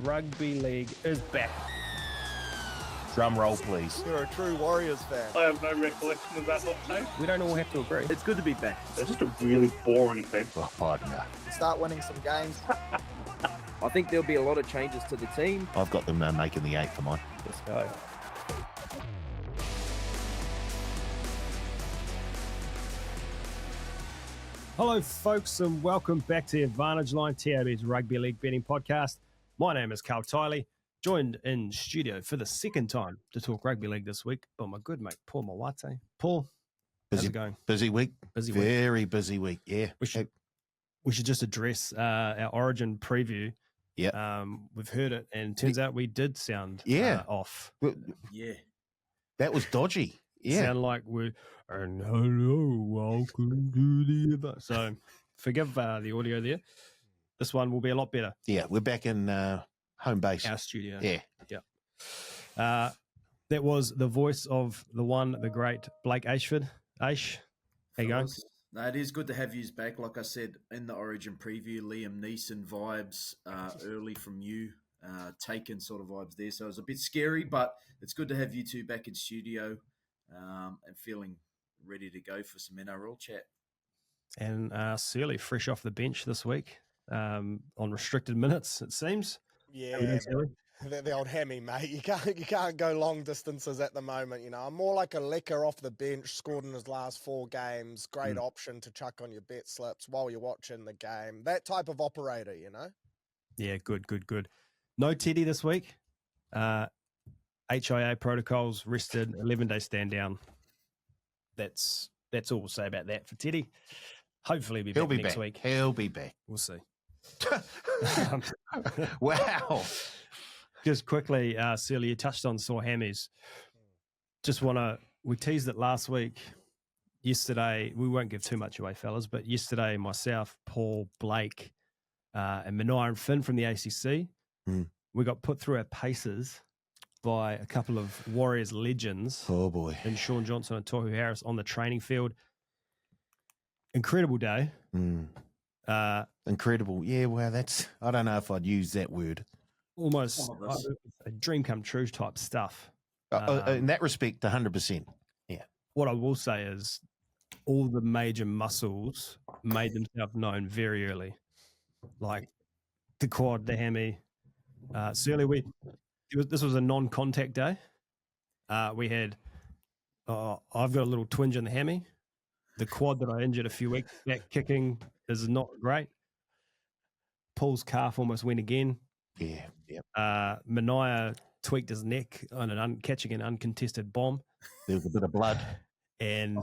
Rugby League is back. Drum roll, please. You're a true Warriors fan. I have no recollection of that hot take. We don't all have to agree. It's good to be back. It's just a really boring thing. Oh, no. Start winning some games. I think there'll be a lot of changes to the team. I've got them making the 8 for mine. Let's go. Hello, folks, and welcome back to the Advantage Line, TAB's Rugby League betting podcast. My name is Carl Tiley, joined in studio for the second time to talk rugby league this week by my good mate, Paul Mawate. Paul, how's it going? Busy week. Busy week. Very busy week, yeah. We should just address our Origin preview. Yeah. We've heard it, and turns out we did sound off. Yeah. That was dodgy. Yeah. Sound like we're, and hello, welcome to the event. So forgive the audio there. This one will be a lot better. Yeah, we're back in home base. Our studio. Yeah. That was the voice of the one, the great Blake Ashford. Aish, how you going? No, it is good to have you back. Like I said in the Origin preview, Liam Neeson vibes early from you, taken sort of vibes there. So it was a bit scary, but it's good to have you two back in studio and feeling ready to go for some NRL chat. And Searley, fresh off the bench this week on restricted minutes, it seems. Yeah, the old hammy, mate. You can't go long distances at the moment. You know, I'm more like a Lecker off the bench, scored in his last 4 games. Great option to chuck on your bet slips while you're watching the game. That type of operator, you know. Yeah, good. No Teddy this week. HIA protocols rested, 11-day stand down. That's all we'll say about that for Teddy. Hopefully he'll be back next week. He'll be back. We'll see. Wow. Just quickly, Celia, you touched on sore hammies. We teased it last week. Yesterday, we won't give too much away, fellas, but yesterday, myself, Paul, Blake, and Mania and Finn from the ACC, we got put through our paces by a couple of Warriors legends. Oh, boy. And Sean Johnson and Tohu Harris on the training field. Incredible day. Incredible. Yeah, wow, I don't know if I'd use that word. Almost a dream come true type stuff. In that respect, 100%. Yeah. What I will say is all the major muscles made themselves known very early, like the quad, the hammy. Certainly, this was a non-contact day. We had, I've got a little twinge in the hammy. The quad that I injured a few weeks back kicking is not great. Paul's calf almost went again. Yeah. Mania tweaked his neck on catching an uncontested bomb. There was a bit of blood. And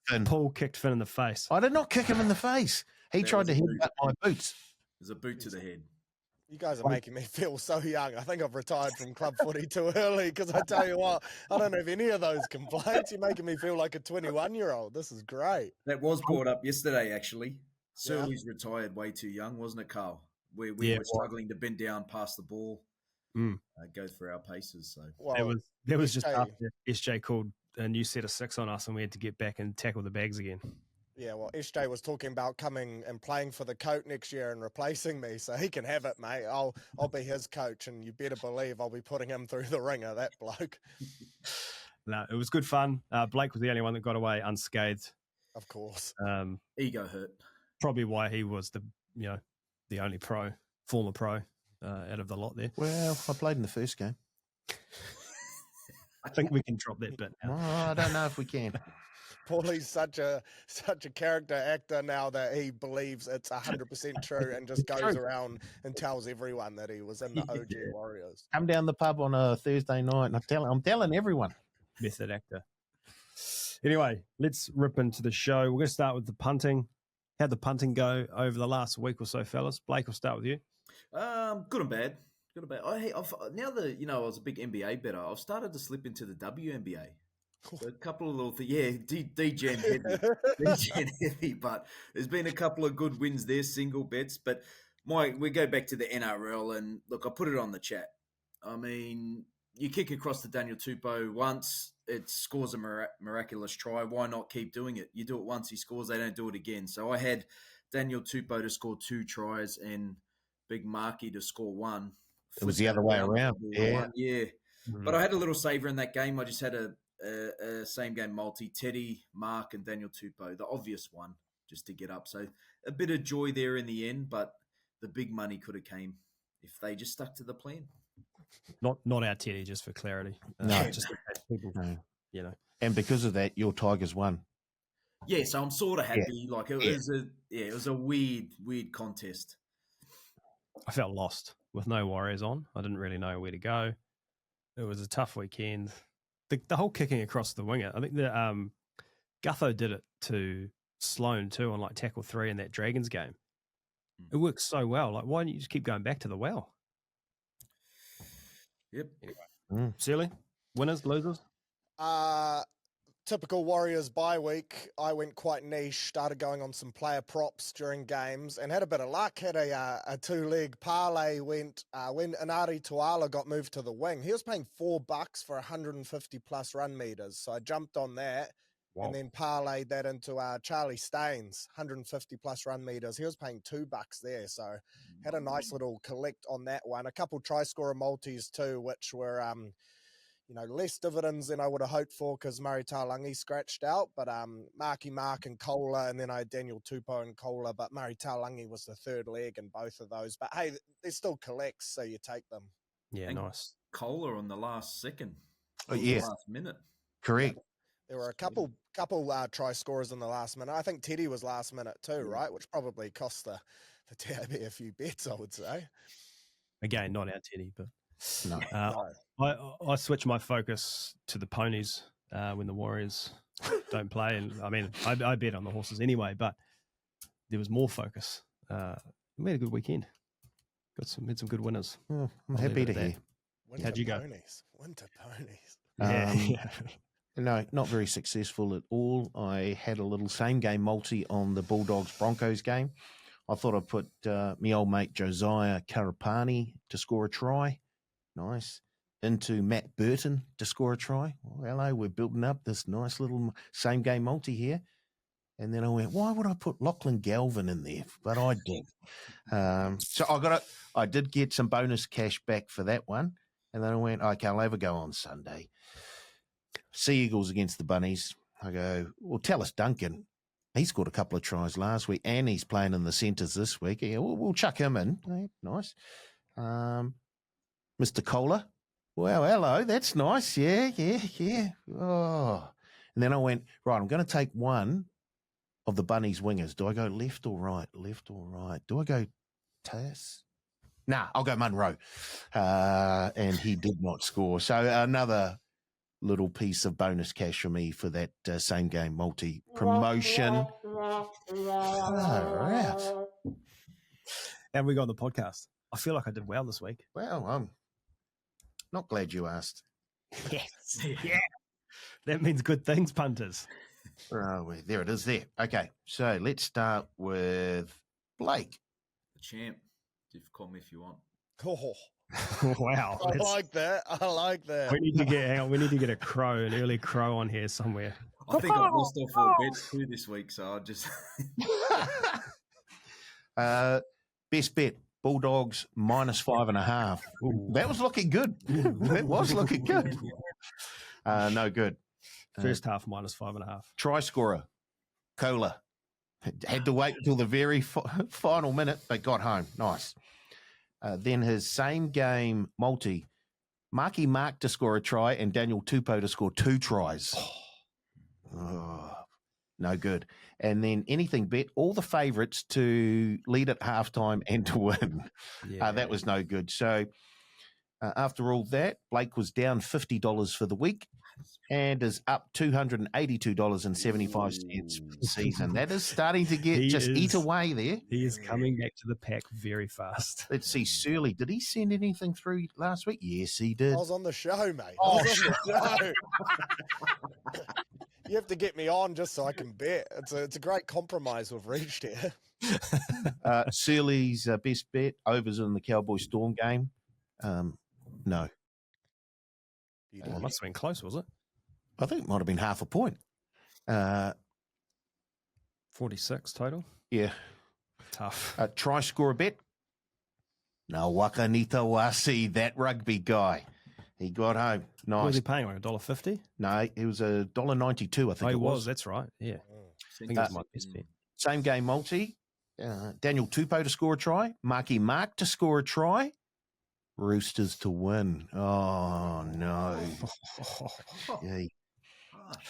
Finn. Paul kicked Finn in the face. I did not kick him in the face. He tried to headbutt my boots. There's a boot to the head. You guys are making me feel so young. I think I've retired from club footy too early because I tell you what, I don't have any of those complaints. You're making me feel like a 21-year-old. This is great. That was brought up yesterday, actually. Surly's retired way too young, wasn't it, Carl? We were struggling to bend down past the ball, go through our paces. So that was just after SJ called a new set of 6 on us and we had to get back and tackle the bags again. Yeah, well, SJ was talking about coming and playing for the coat next year and replacing me, so he can have it, mate. I'll be his coach, and you better believe I'll be putting him through the ringer, that bloke. No, it was good fun. Blake was the only one that got away unscathed. Of course. Ego hurt. Probably why he was the only former pro out of the lot there. Well, I played in the first game. I think we can drop that bit now. Oh, I don't know if we can. Paulie's such a character actor now that he believes it's 100% true and just goes around and tells everyone that he was in the OG Warriors. Come down the pub on a Thursday night and I'm telling everyone. Method actor. Anyway, let's rip into the show. We're going to start with the punting. How'd the punting go over the last week or so, fellas? Blake, we'll start with you. Good and bad. Now that I was a big NBA bettor, I've started to slip into the WNBA. So a couple of little things, DGen heavy, but there's been a couple of good wins there, single bets. But we go back to the NRL, and look, I put it on the chat. I mean, you kick across to Daniel Tupou once, it scores a miraculous try. Why not keep doing it? You do it once, he scores, they don't do it again. So I had Daniel Tupou to score 2 tries and Big Marky to score 1 It was the other way around. Yeah. But I had a little saver in that game. I just had a same game multi. Teddy, Mark, and Daniel Tupou, the obvious one, just to get up. So a bit of joy there in the end, but the big money could have came if they just stuck to the plan. Not our Teddy, just for clarity. No. Just in case people, you know. And because of that, your Tigers won. Yeah, so I'm sort of happy. Like it was a weird contest. I felt lost with no Warriors on. I didn't really know where to go. It was a tough weekend. The whole kicking across the winger. I think that Gutho did it to Sloan too on like tackle 3 in that Dragons game. It works so well. Like, why don't you just keep going back to the well? Yep. Silly. Winners, losers? Typical Warriors bye week. I went quite niche, started going on some player props during games and had a bit of luck. Had a 2-leg parlay went when Inari Tuala got moved to the wing. He was paying $4 for 150 plus run meters. So I jumped on that and then parlayed that into Charlie Staines, 150 plus run meters. He was paying $2 there. So had a nice little collect on that one. A couple try scorer multis too, which were less dividends than I would have hoped for because Murray Taulagi scratched out, but Marky Mark and Kohler, and then I had Daniel Tupou and Kohler, but Murray Taulagi was the third leg in both of those. But hey, they're still collects, so you take them. Yeah, and nice. Kohler on the last second. Oh, yeah. The last minute. Correct. There were a couple try scorers in the last minute. I think Teddy was last minute too, right? Which probably cost the TAB a few bets, I would say. Again, not our Teddy, but No. I switched my focus to the ponies when the Warriors don't play. And I mean, I bet on the horses anyway, but there was more focus. We had a good weekend. Had some good winners. Oh, I'm happy to hear. How'd you go? Winter ponies. Yeah. No, not very successful at all. I had a little same game multi on the Bulldogs-Broncos game. I thought I'd put my old mate Josiah Karapani to score a try. Nice. Into Matt Burton to score a try. Well, hello, we're building up this nice little same game multi here. And then I went, why would I put Lachlan Galvin in there? But I did. So I did get some bonus cash back for that one. And then I went, okay, I'll have a go on Sunday. Sea Eagles against the Bunnies. I go, well, Tallis Duncan. He scored a couple of tries last week, and he's playing in the centres this week. Yeah, we'll chuck him in. Yeah, nice. Mr. Kohler. Well, hello. That's nice. Yeah. Oh. And then I went, right, I'm going to take one of the Bunnies wingers. Do I go left or right? Left or right? Do I go Tass? Nah, I'll go Munro. And he did not score. So another little piece of bonus cash for me for that same game multi promotion. How have we got on the podcast? I feel like I did well this week. Well, I'm not glad you asked. Yes. Yeah. That means good things, punters. There it is there. Okay, so let's start with Blake. The champ. You can call me if you want. Oh, Wow. I like that. We need to get an early crow on here somewhere. I think I've lost all 4 bets too this week, so I'll just... Best bet, Bulldogs -5.5. Ooh, that was looking good. That was looking good. No good. First half -5.5. Try scorer, Kohler. Had to wait until the very final minute, but got home. Nice. Then his same game multi, Marky Mark to score a try and Daniel Tupou to score 2 tries. Oh, no good. And then anything bet, all the favourites to lead at halftime and to win. Yeah. That was no good. So after all that, Blake was down $50 for the week and is up $282.75 for the season. That is starting to eat away there. He is coming back to the pack very fast. Let's see, Surly, did he send anything through last week? Yes, he did. I was on the show, mate. Oh, I was on the show. You have to get me on just so I can bet. It's a great compromise we've reached here. Surly's best bet, overs in the Cowboy Storm game. No. It must have been close, was it? I think it might have been half a point. 46 total. Yeah. Tough. Try score a bet. Now, Wakanita Wasi, that rugby guy, he got home. What was Nice. he paying, like $1.50? No, it was $1.92, I think Oh, he it was. That's right. Yeah. I think it was my best bet. Same game multi. Daniel Tupou to score a try. Marky Mark to score a try. Roosters to win. Oh, no. Gee.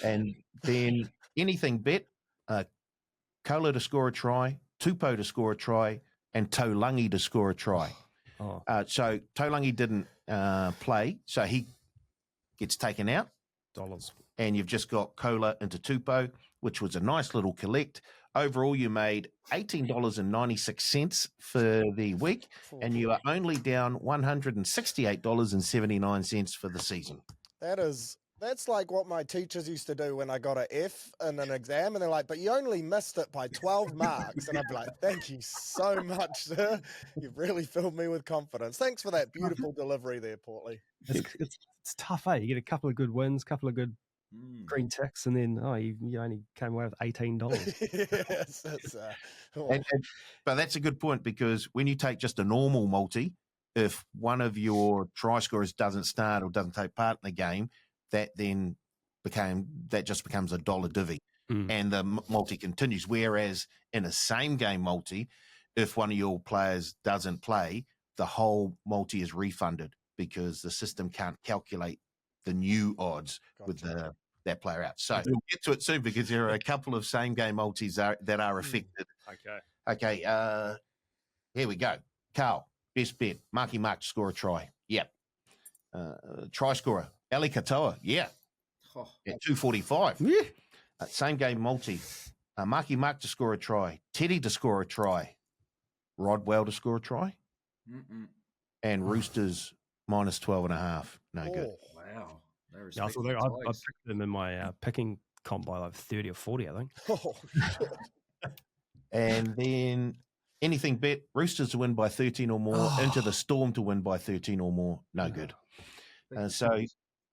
And then anything bet, Kola to score a try, Tupou to score a try, and Taulangi to score a try. Oh. So Taulangi didn't play, so he gets taken out. Dollars. And you've just got Kola into Tupou, which was a nice little collect. Overall, you made $18.96 for the week, and you are only down $168.79 for the season. That's like what my teachers used to do when I got an F in an exam, and they're like, but you only missed it by 12 marks. And I'd be like, thank you so much, sir. You've really filled me with confidence. Thanks for that beautiful delivery there, Portly. It's tough, eh? You get a couple of good wins, couple of good green ticks, and then you only came away with $18. Yes, But that's a good point, because when you take just a normal multi, if one of your try scorers doesn't start or doesn't take part in the game, that just becomes a dollar divvy, and the multi continues. Whereas in a same game multi, if one of your players doesn't play, the whole multi is refunded, because the system can't calculate the new odds with that player out. So we'll get to it soon, because there are a couple of same game multis that are affected. Okay. Here we go. Carl, best bet. Marky Mark to score a try. Yep. Try scorer. Ali Katoa. Yeah. At 245. Yeah. Same game multi. Marky Mark to score a try. Teddy to score a try. Rodwell to score a try. And Roosters minus 12.5. No good. Wow. Yeah, I picked them in my picking comp by like 30 or 40, I think. Oh, shit. And then anything bet, Roosters to win by 13 or more, into the Storm to win by 13 or more. No good. So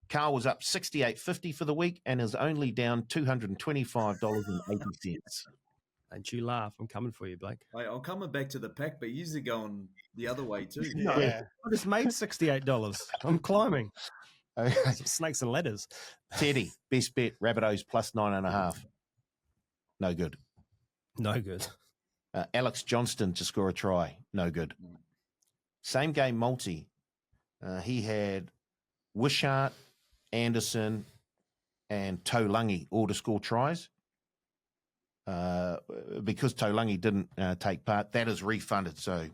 Carl was up $68.50 for the week and is only down $225.80. Don't you laugh. I'm coming for you, Blake. I'm coming back to the pack, but usually going the other way too. No, I just made $68. I'm climbing. Okay. Snakes and ladders. Teddy, best bet, Rabbitohs plus 9.5. No good. No good. Alex Johnston to score a try. No good. Same game multi. He had Wishart, Anderson, and Taulangi all to score tries. Because Taulangi didn't take part, that is refunded. So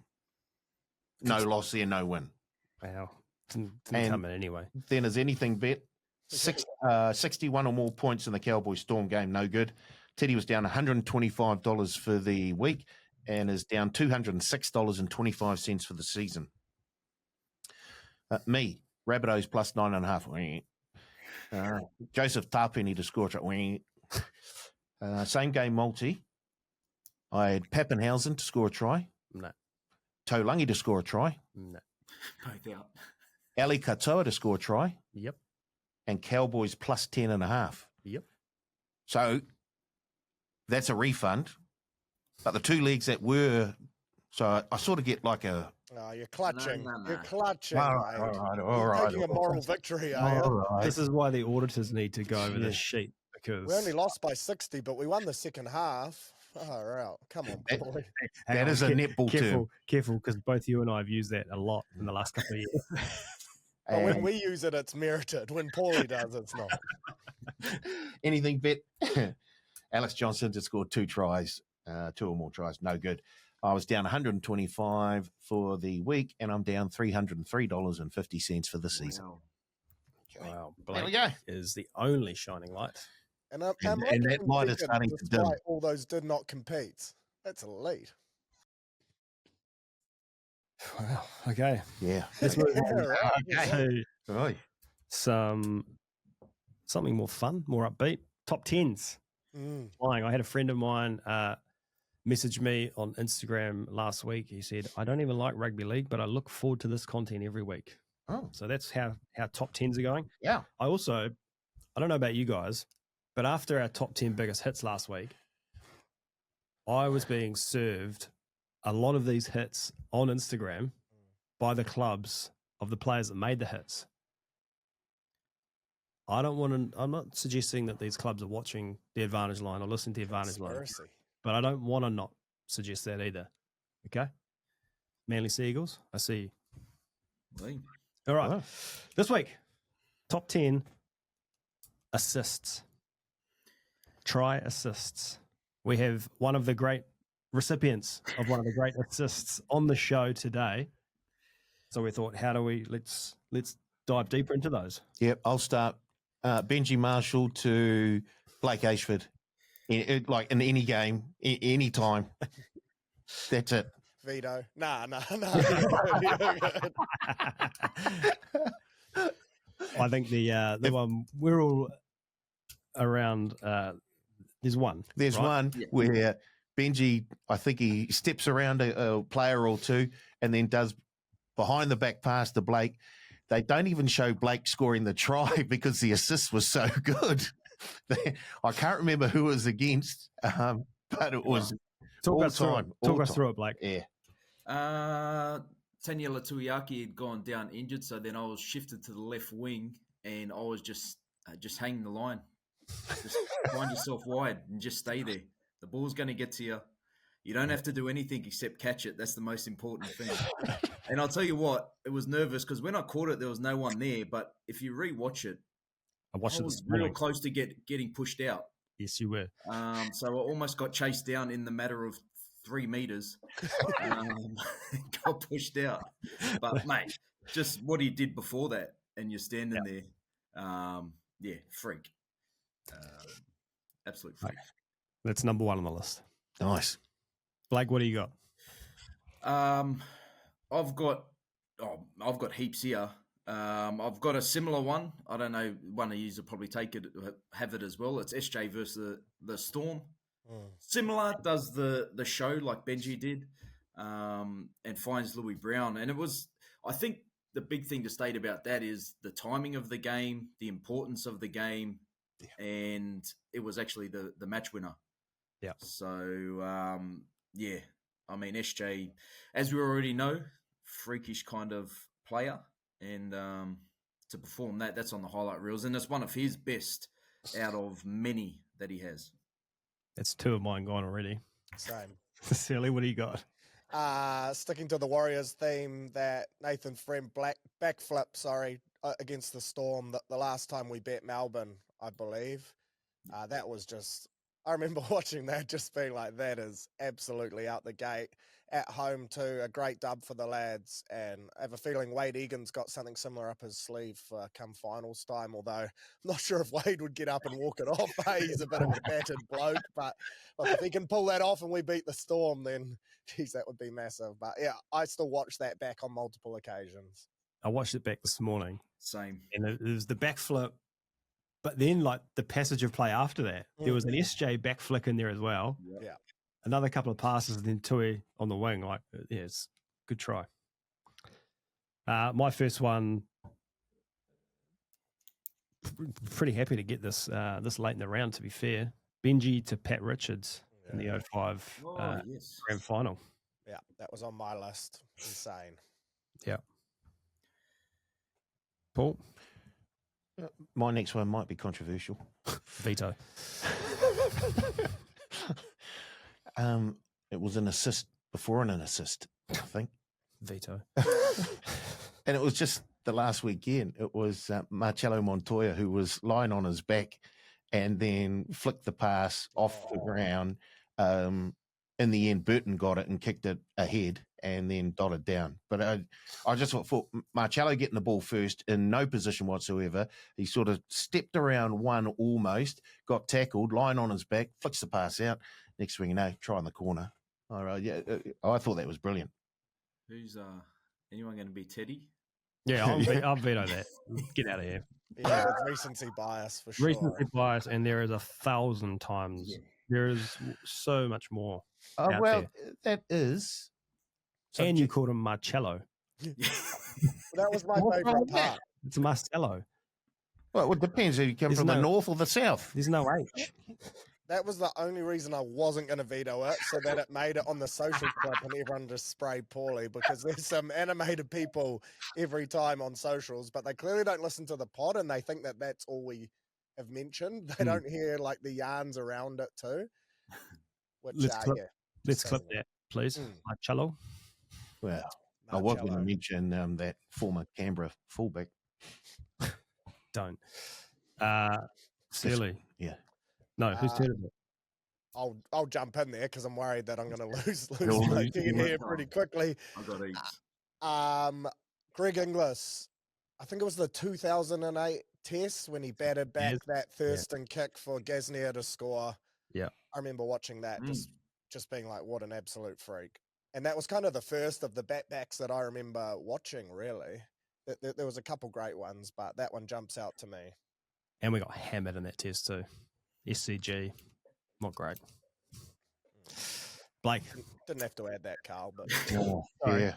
no loss there, no win. Wow. Didn't come in anyway. Then is anything bet. 61 or more points in the Cowboys Storm game, no good. Teddy was down $125 for the week and is down $206.25 for the season. Me, Rabbitohs plus 9.5. Joseph Tapeni to score try. Same game multi. I had Pappenhausen to score a try. No. Taulangi to score a try. No. Both out. Ali Katoa to score a try. Yep. And Cowboys plus 10.5. Yep. So that's a refund. But the two legs that were, so I sort of get like a. Oh, you're clutching. No. You're clutching. All mate. right. You're taking a moral victory, are you? All right. This is why the auditors need to go over this sheet, because We only lost by 60, but we won the second half. Far out. Come on, boy. That is a netball term. Careful, because both you and I have used that a lot in the last couple of years. But when we use it, it's merited. When Paulie does, it's not. Anything bet. Alex Johnson just scored 2 tries, 2 or more tries. No good. I was down $125 for the week, and I'm down $303.50 for the season. Wow. There we Blake go. is the only shining light. And that light is starting to dim. All those did not compete. That's elite. Wow. Okay. Yeah. Let's move on. Okay. to Right. something more fun, more upbeat. Top 10s. Flying. I had a friend of mine message me on Instagram last week. He said, I don't even like rugby league, but I look forward to this content every week. Oh. So that's how top 10s are going. Yeah. I don't know about you guys, but after our top 10 biggest hits last week, I was being served a lot of these hits on Instagram by the clubs of the players that made the hits. I don't want to. I'm not suggesting that these clubs are watching the advantage line or listening to the advantage line, Conspiracy. but I don't want to not suggest that either. Okay, Manly Seagulls, I see you. Well, All right, Wow. this week, top 10 assists, try assists. We have one of the great recipients of one of the great assists on the show today. So we thought, how do we let's dive deeper into those. Yep, I'll start. Benji Marshall to Blake Ashford, in any game, any time. That's it. Veto. Nah. You're good. I think the one we're all around. There's one. There's right? one where Benji, I think he steps around a player or two and then does behind the back pass to Blake. They don't even show Blake scoring the try because the assist was so good. I can't remember who it was against, but it was Talk us through it, Blake. Yeah. Tanya Latuiaki had gone down injured, so then I was shifted to the left wing, and I was just hanging the line. Just find yourself wide and just stay there. The ball's going to get to you. You don't have to do anything except catch it. That's the most important thing. And I'll tell you what, it was nervous because when I caught it, there was no one there. But if you rewatch it, I watched I it was this real morning. close to getting pushed out. Yes, you were. So I almost got chased down in the matter of 3 meters. Got pushed out. But, mate, just what he did before that, and you're standing there. Freak. Absolute freak. That's number one on the list. Nice. Blake, what do you got? I've got heaps here. I've got a similar one. I don't know. One of you will probably have it as well. It's SJ versus the Storm. Similar, does the show like Benji did, and finds Louis Brown. And it was, I think, the big thing to state about that is the timing of the game, the importance of the game, and it was actually the match winner. Yeah. So I mean, SJ, as we already know, freakish kind of player, and to perform that's on the highlight reels, and it's one of his best out of many that he has. That's 2 of mine gone already. Same. Silly, what do you got? Sticking to the Warriors theme, that Nathan Friend backflip, against the Storm, the last time we bet Melbourne, I believe. That was just, I remember watching that, just being like, that is absolutely out the gate. At home too, a great dub for the lads, and I have a feeling Wade Egan's got something similar up his sleeve for come finals time, although I'm not sure if Wade would get up and walk it off. He's a bit of a battered bloke, but look, if he can pull that off and we beat the Storm, then geez, that would be massive. But yeah, I still watch that back on multiple occasions. I watched it back this morning. Same. And it was the backflip, but then like the passage of play after that, there was an SJ back flick in there as well. Yeah. Another couple of passes, and then Tui on the wing. Like, yeah, it's a good try. My first one, pretty happy to get this this late in the round, to be fair. Benji to Pat Richards in the 05 Yes. grand final. Yeah, that was on my list. Insane. Yeah. Paul? My next one might be controversial. Veto. It was an assist before an assist, I think. Veto. And it was just the last weekend. It was Marcelo Montoya who was lying on his back and then flicked the pass off the ground. In the end, Burton got it and kicked it ahead and then dotted down. But I just thought Marcelo getting the ball first in no position whatsoever. He sort of stepped around one almost, got tackled, lying on his back, flicks the pass out. Next thing you know, try in the corner. All right, yeah, I thought that was brilliant. Who's anyone going to be Teddy? Yeah, I'll veto that. Get out of here. Yeah, with recency bias for sure. Recency bias, and there is 1,000 times. Yeah. There is so much more. Oh, out well, there. that is. And you called him Marcello. That was my What's wrong favourite with that? part. It's Marcello. Well, it depends if you come There's from the no- north or the south. There's no H. That was the only reason I wasn't going to veto it, so that it made it on the social clip and everyone just sprayed poorly, because there's some animated people every time on socials, but they clearly don't listen to the pod and they think that that's all we have mentioned. They don't hear like the yarns around it too. Which, Let's clip same. that, please. Marcello. Well, I was going to mention that former Canberra fullback. Don't. Silly. Yeah. No, whose turn is it? I'll jump in there because I'm worried that I'm going to lose You'll my lose team your here pretty quickly. I got heaps. Greg Inglis, I think it was the 2008 test when he batted back that Thurston kick for Gasnier to score. Yeah. I remember watching that, just being like, what an absolute freak. And that was kind of the first of the bat-backs that I remember watching, really. There was a couple great ones, but that one jumps out to me. And we got hammered in that test too. SCG, not great. Blake. Didn't have to add that, Carl, but Yeah.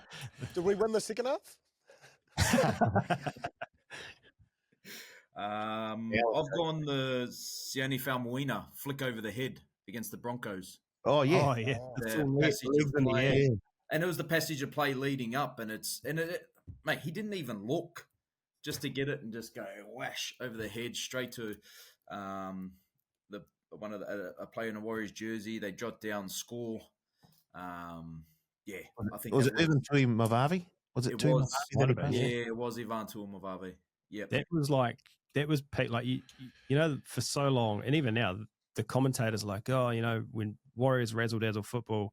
Did we win the second half? I've gone the Sione Faumuina flick over the head against the Broncos. Oh yeah. Oh yeah. The passage of play. And it was the passage of play leading up, and mate, he didn't even look just to get it and just go whash over the head straight to a player in a Warriors jersey. They jot down score. I think Was it even Tui Mavavi? Was it Tui Mavavi? Yeah, it was Ivan Tuamavavi. Yeah, that was peak. Like you know, for so long, and even now, the commentators are like, oh, you know, when Warriors razzle dazzle football,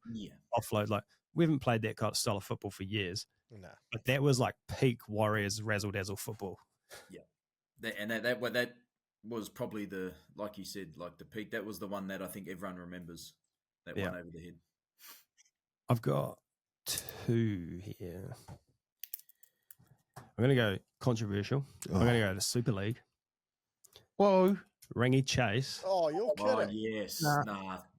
offload, like we haven't played that kind of style of football for years. No, but that was like peak Warriors razzle dazzle football. Yeah, that was probably the, like you said, like the peak. That was the one that I think everyone remembers. That one over the head. I've got two here. I'm going to go controversial. I'm going to go to Super League. Whoa. Rangy Chase. Oh, you're kidding. Oh, yes.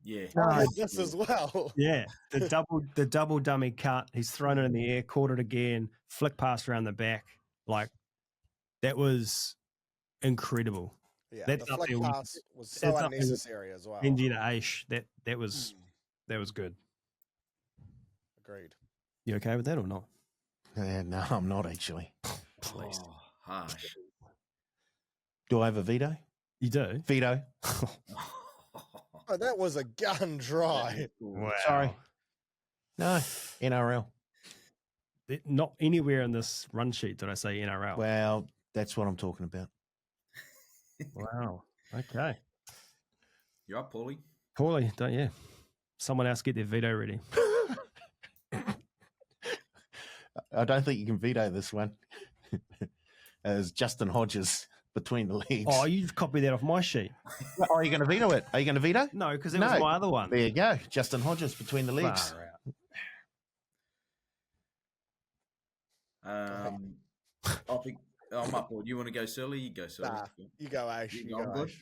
Yeah. This as well. Yeah. The double dummy cut. He's thrown it in the air, caught it again, flick pass around the back. Like, that was incredible. Yeah, that's the flick pass was so unnecessary as well. Benji to Aish. That was good. Agreed. You okay with that or not? No, I'm not actually. Please. Oh, harsh. Do I have a veto? You do? Veto. Oh, that was a gun dry. Wow. Sorry. No, NRL. Not anywhere in this run sheet did I say NRL. Well, that's what I'm talking about. Wow. Okay. You're up, Paulie. Paulie, don't you? Someone else get their veto ready. I don't think you can veto this one. As Justin Hodges between the legs. Oh, you copied that off my sheet. Oh, are you going to veto it? Are you going to veto? No, because that was my other one. There you go. Justin Hodges between the legs. I'm up. Or you want to go, Surly? You go, Surly. Nah, you go, Ash. You go, good.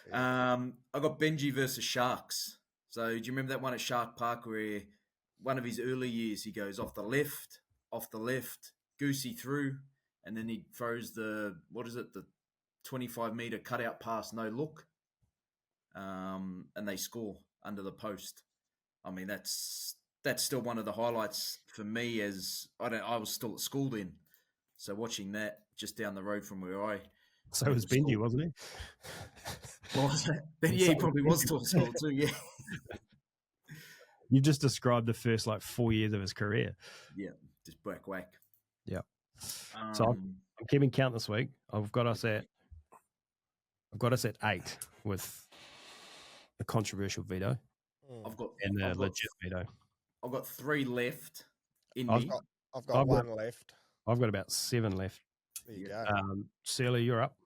Yeah. I got Benji versus Sharks. So do you remember that one at Shark Park where one of his early years he goes off the left, goosey through, and then he throws the 25-meter cutout pass, no look, and they score under the post. I mean, that's still one of the highlights for me. As I was still at school then, so watching that just down the road from where I. So was Benji, wasn't he? What was that? Yeah, he probably was still at school too. Yeah. You just described the first 4 years of his career. Yeah, just whack. Yeah. So I'm keeping count this week. I've got us at 8 with a controversial veto. I've got legit veto. I've got 3 left in I've me. got one left. I've got about 7 left. There you go. Sealy, you're up.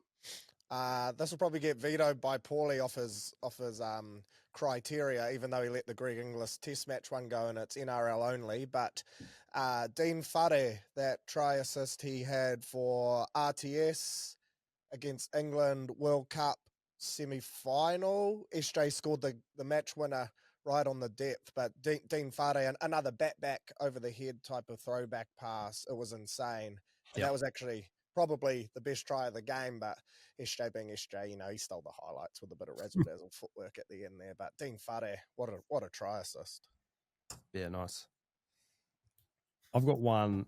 This will probably get vetoed by Paulie off his criteria, even though he let the Greg Inglis test match one go and it's NRL only. But Dean Whare, that try assist he had for RTS against England World Cup semi-final, SJ scored the match winner right on the depth. But Dean Whare, another bat back over the head type of throwback pass, it was insane. And that was actually probably the best try of the game, but SJ being SJ, he stole the highlights with a bit of razzle-dazzle footwork at the end there. But Dean Whare, what a try assist. Yeah, nice. I've got one.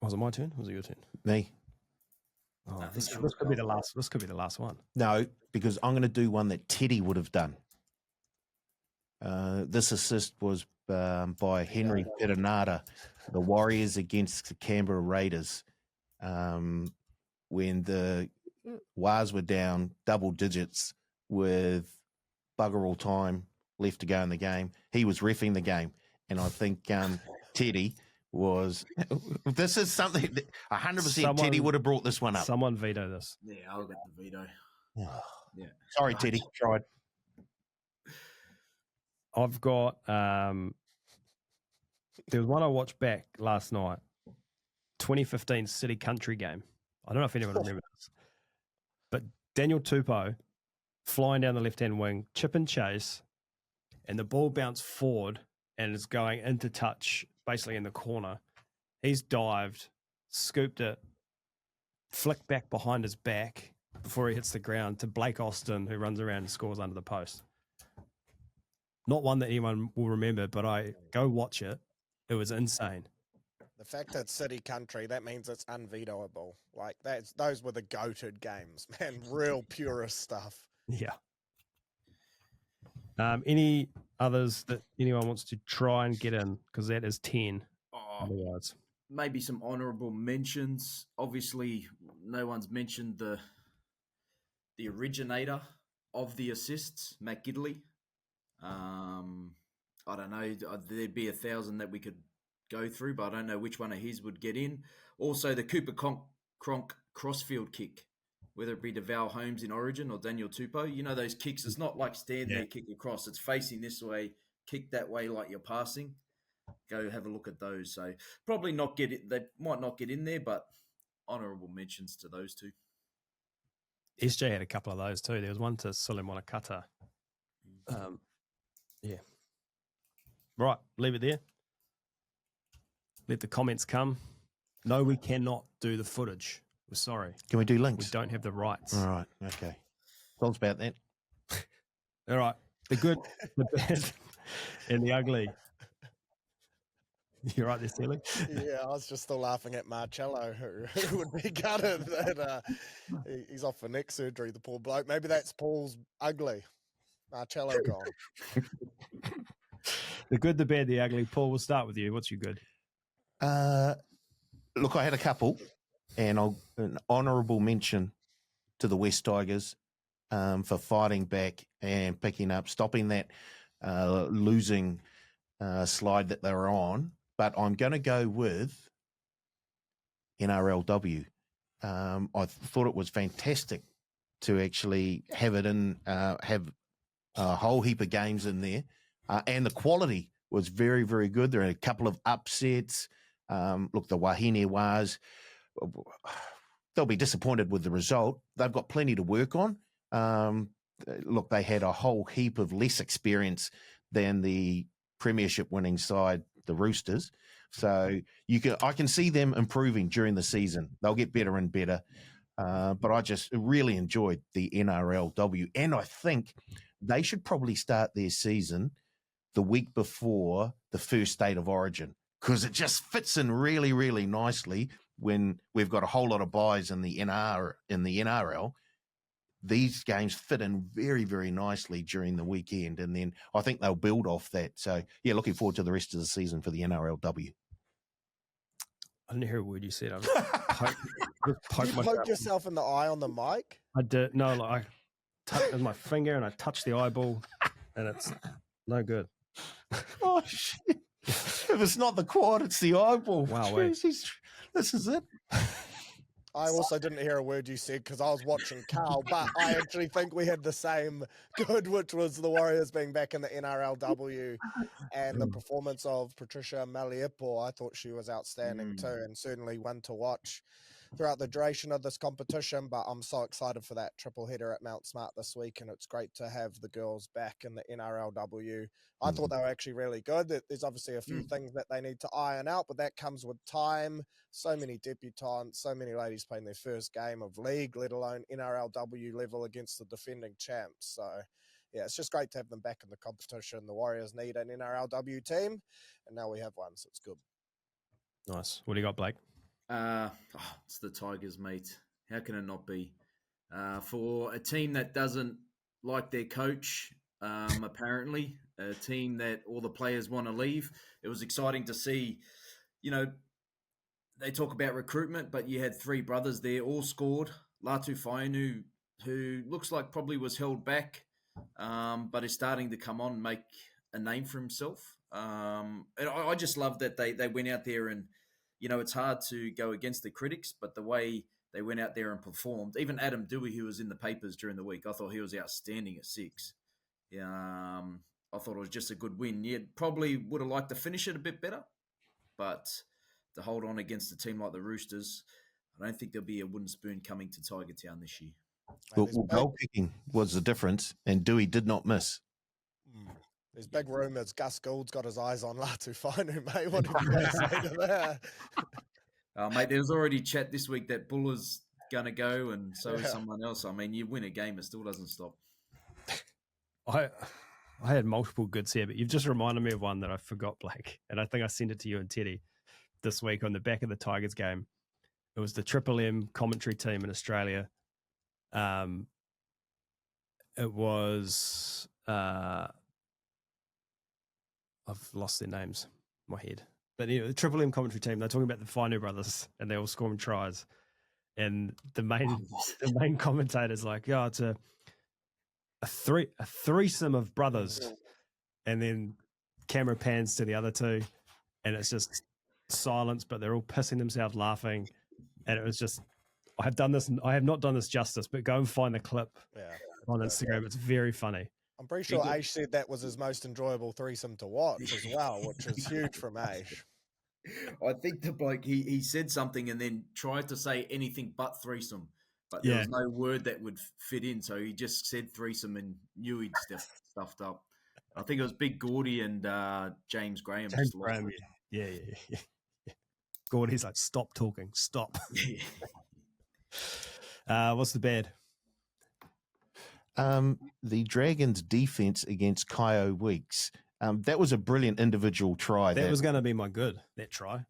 Was it my turn? Or was it your turn? Me? Oh, I think this she could was be the gone. last. This could be the last one. No, because I'm going to do one that Teddy would have done. This assist was by Henry Perenara, the Warriors against the Canberra Raiders, when the Wars were down double digits with bugger all time left to go in the game. He was reffing the game, and I think Teddy was. This is something that 100% Teddy would have brought this one up. Someone veto this. Yeah, I'll get the veto. Yeah. Sorry, Teddy. Tried. I've got. There was one I watched back last night. 2015 City Country game. I don't know if anyone remembers this, but Daniel Tupou flying down the left-hand wing, chip and chase, and the ball bounced forward and is going into touch, basically in the corner. He's dived, scooped it, flicked back behind his back before he hits the ground to Blake Austin, who runs around and scores under the post. Not one that anyone will remember, but I go watch it. It was insane. The fact that City Country, that means it's unvetoable. Like those were the goated games, man. Real purist stuff. Yeah. Any others that anyone wants to try and get in? Because that is 10. Otherwise, Maybe some honourable mentions. Obviously, no one's mentioned the originator of the assists, Matt Gidley. I don't know. There'd be 1,000 that we could go through, but I don't know which one of his would get in. Also, the Cooper Cronk crossfield kick, whether it be to Val Holmes in Origin or Daniel Tupou. Those kicks, it's not like stand there, kick across. It's facing this way, kick that way like you're passing. Go have a look at those. So probably not get it. They might not get in there, but honourable mentions to those two. SJ had a couple of those too. There was one to Suleiman Akata. Yeah. Right, leave it there. Let the comments come. No, we cannot do the footage. We're sorry. Can we do We links? don't have the rights. All right. Okay. Talks about that. All right. The good, the bad, and the ugly. You're right there, Steely? Yeah, I was just still laughing at Marcello, who would be gutted that he's off for neck surgery, the poor bloke. Maybe that's Paul's ugly. Marcello gone. The good, the bad, the ugly. Paul, we'll start with you. What's your good? Look, I had a couple, and an honourable mention to the West Tigers for fighting back and picking up, stopping that losing slide that they were on. But I'm going to go with NRLW. I thought it was fantastic to actually have it in, have a whole heap of games in there. And the quality was very, very good. There are a couple of upsets. Look, the Wahine Wars, they'll be disappointed with the result. They've got plenty to work on. Look, they had a whole heap of less experience than the premiership winning side, the Roosters. So I can see them improving during the season. They'll get better and better. But I just really enjoyed the NRLW. And I think they should probably start their season the week before the first state of origin, because it just fits in really, really nicely when we've got a whole lot of buys in the NRL. These games fit in very, very nicely during the weekend, and then I think they'll build off that. So, yeah, looking forward to the rest of the season for the NRLW. I didn't hear a word you said. I You poked yourself in the eye on the mic? I did. No, like I touched with my finger and I touched the eyeball, and it's no good. Oh, shit. If it's not the quad, it's the eyeball. Wow, Jesus, this is it. I also didn't hear a word you said because I was watching Carl, but I actually think we had the same good, which was the Warriors being back in the NRLW and the performance of Patricia Maliepo. I thought she was outstanding too, and certainly one to watch. throughout the duration of this competition. But I'm so excited for that triple header at Mount Smart this week, and it's great to have the girls back in the NRLW. I thought they were actually really good. There's obviously a few things that they need to iron out, but that comes with time. So many debutantes, so many ladies playing their first game of league, let alone NRLW level against the defending champs. So, yeah, it's just great to have them back in the competition. The Warriors need an NRLW team, and now we have one, so it's good. Nice. What do you got, Blake? It's the Tigers, mate. How can it not be? For a team that doesn't like their coach, apparently, a team that all the players want to leave, it was exciting to see, they talk about recruitment, but you had three brothers there, all scored. Latu Fainu, who looks like probably was held back, but is starting to come on and make a name for himself. And I just love that they went out there and, it's hard to go against the critics, but the way they went out there and performed, even Adam Dewey, who was in the papers during the week, I thought he was outstanding at 6. I thought it was just a good win. You probably would have liked to finish it a bit better, but to hold on against a team like the Roosters, I don't think there'll be a wooden spoon coming to Tiger Town this year. Well, goal kicking was the difference, and Dewey did not miss. There's big rumours Gus Gould's got his eyes on Latu Fainu, mate. What did you guys say to that? Mate, there was already chat this week that Buller's going to go, and so is someone else. I mean, you win a game, it still doesn't stop. I had multiple goods here, but you've just reminded me of one that I forgot, Blake. And I think I sent it to you and Teddy this week on the back of the Tigers game. It was the Triple M commentary team in Australia. It was... I've lost their names in my head. But the Triple M commentary team, they're talking about the Fainu brothers and they're all scoring tries. And the main commentator's like, it's a threesome of brothers. And then camera pans to the other two and it's just silence, but they're all pissing themselves laughing. And it was just, I have not done this justice, but go and find the clip on Instagram. It's very funny. I'm pretty sure Aish said that was his most enjoyable threesome to watch as well, which is huge from Aish. I think the bloke, he said something and then tried to say anything but threesome, but there was no word that would fit in, so he just said threesome and knew he'd stuffed up. I think it was Big Gordy and James Graham. Yeah. Gordy's like, stop talking, stop. What's the bad? The Dragons' defense against Kyo Weeks. That was a brilliant individual try. That was going to be my good, that try.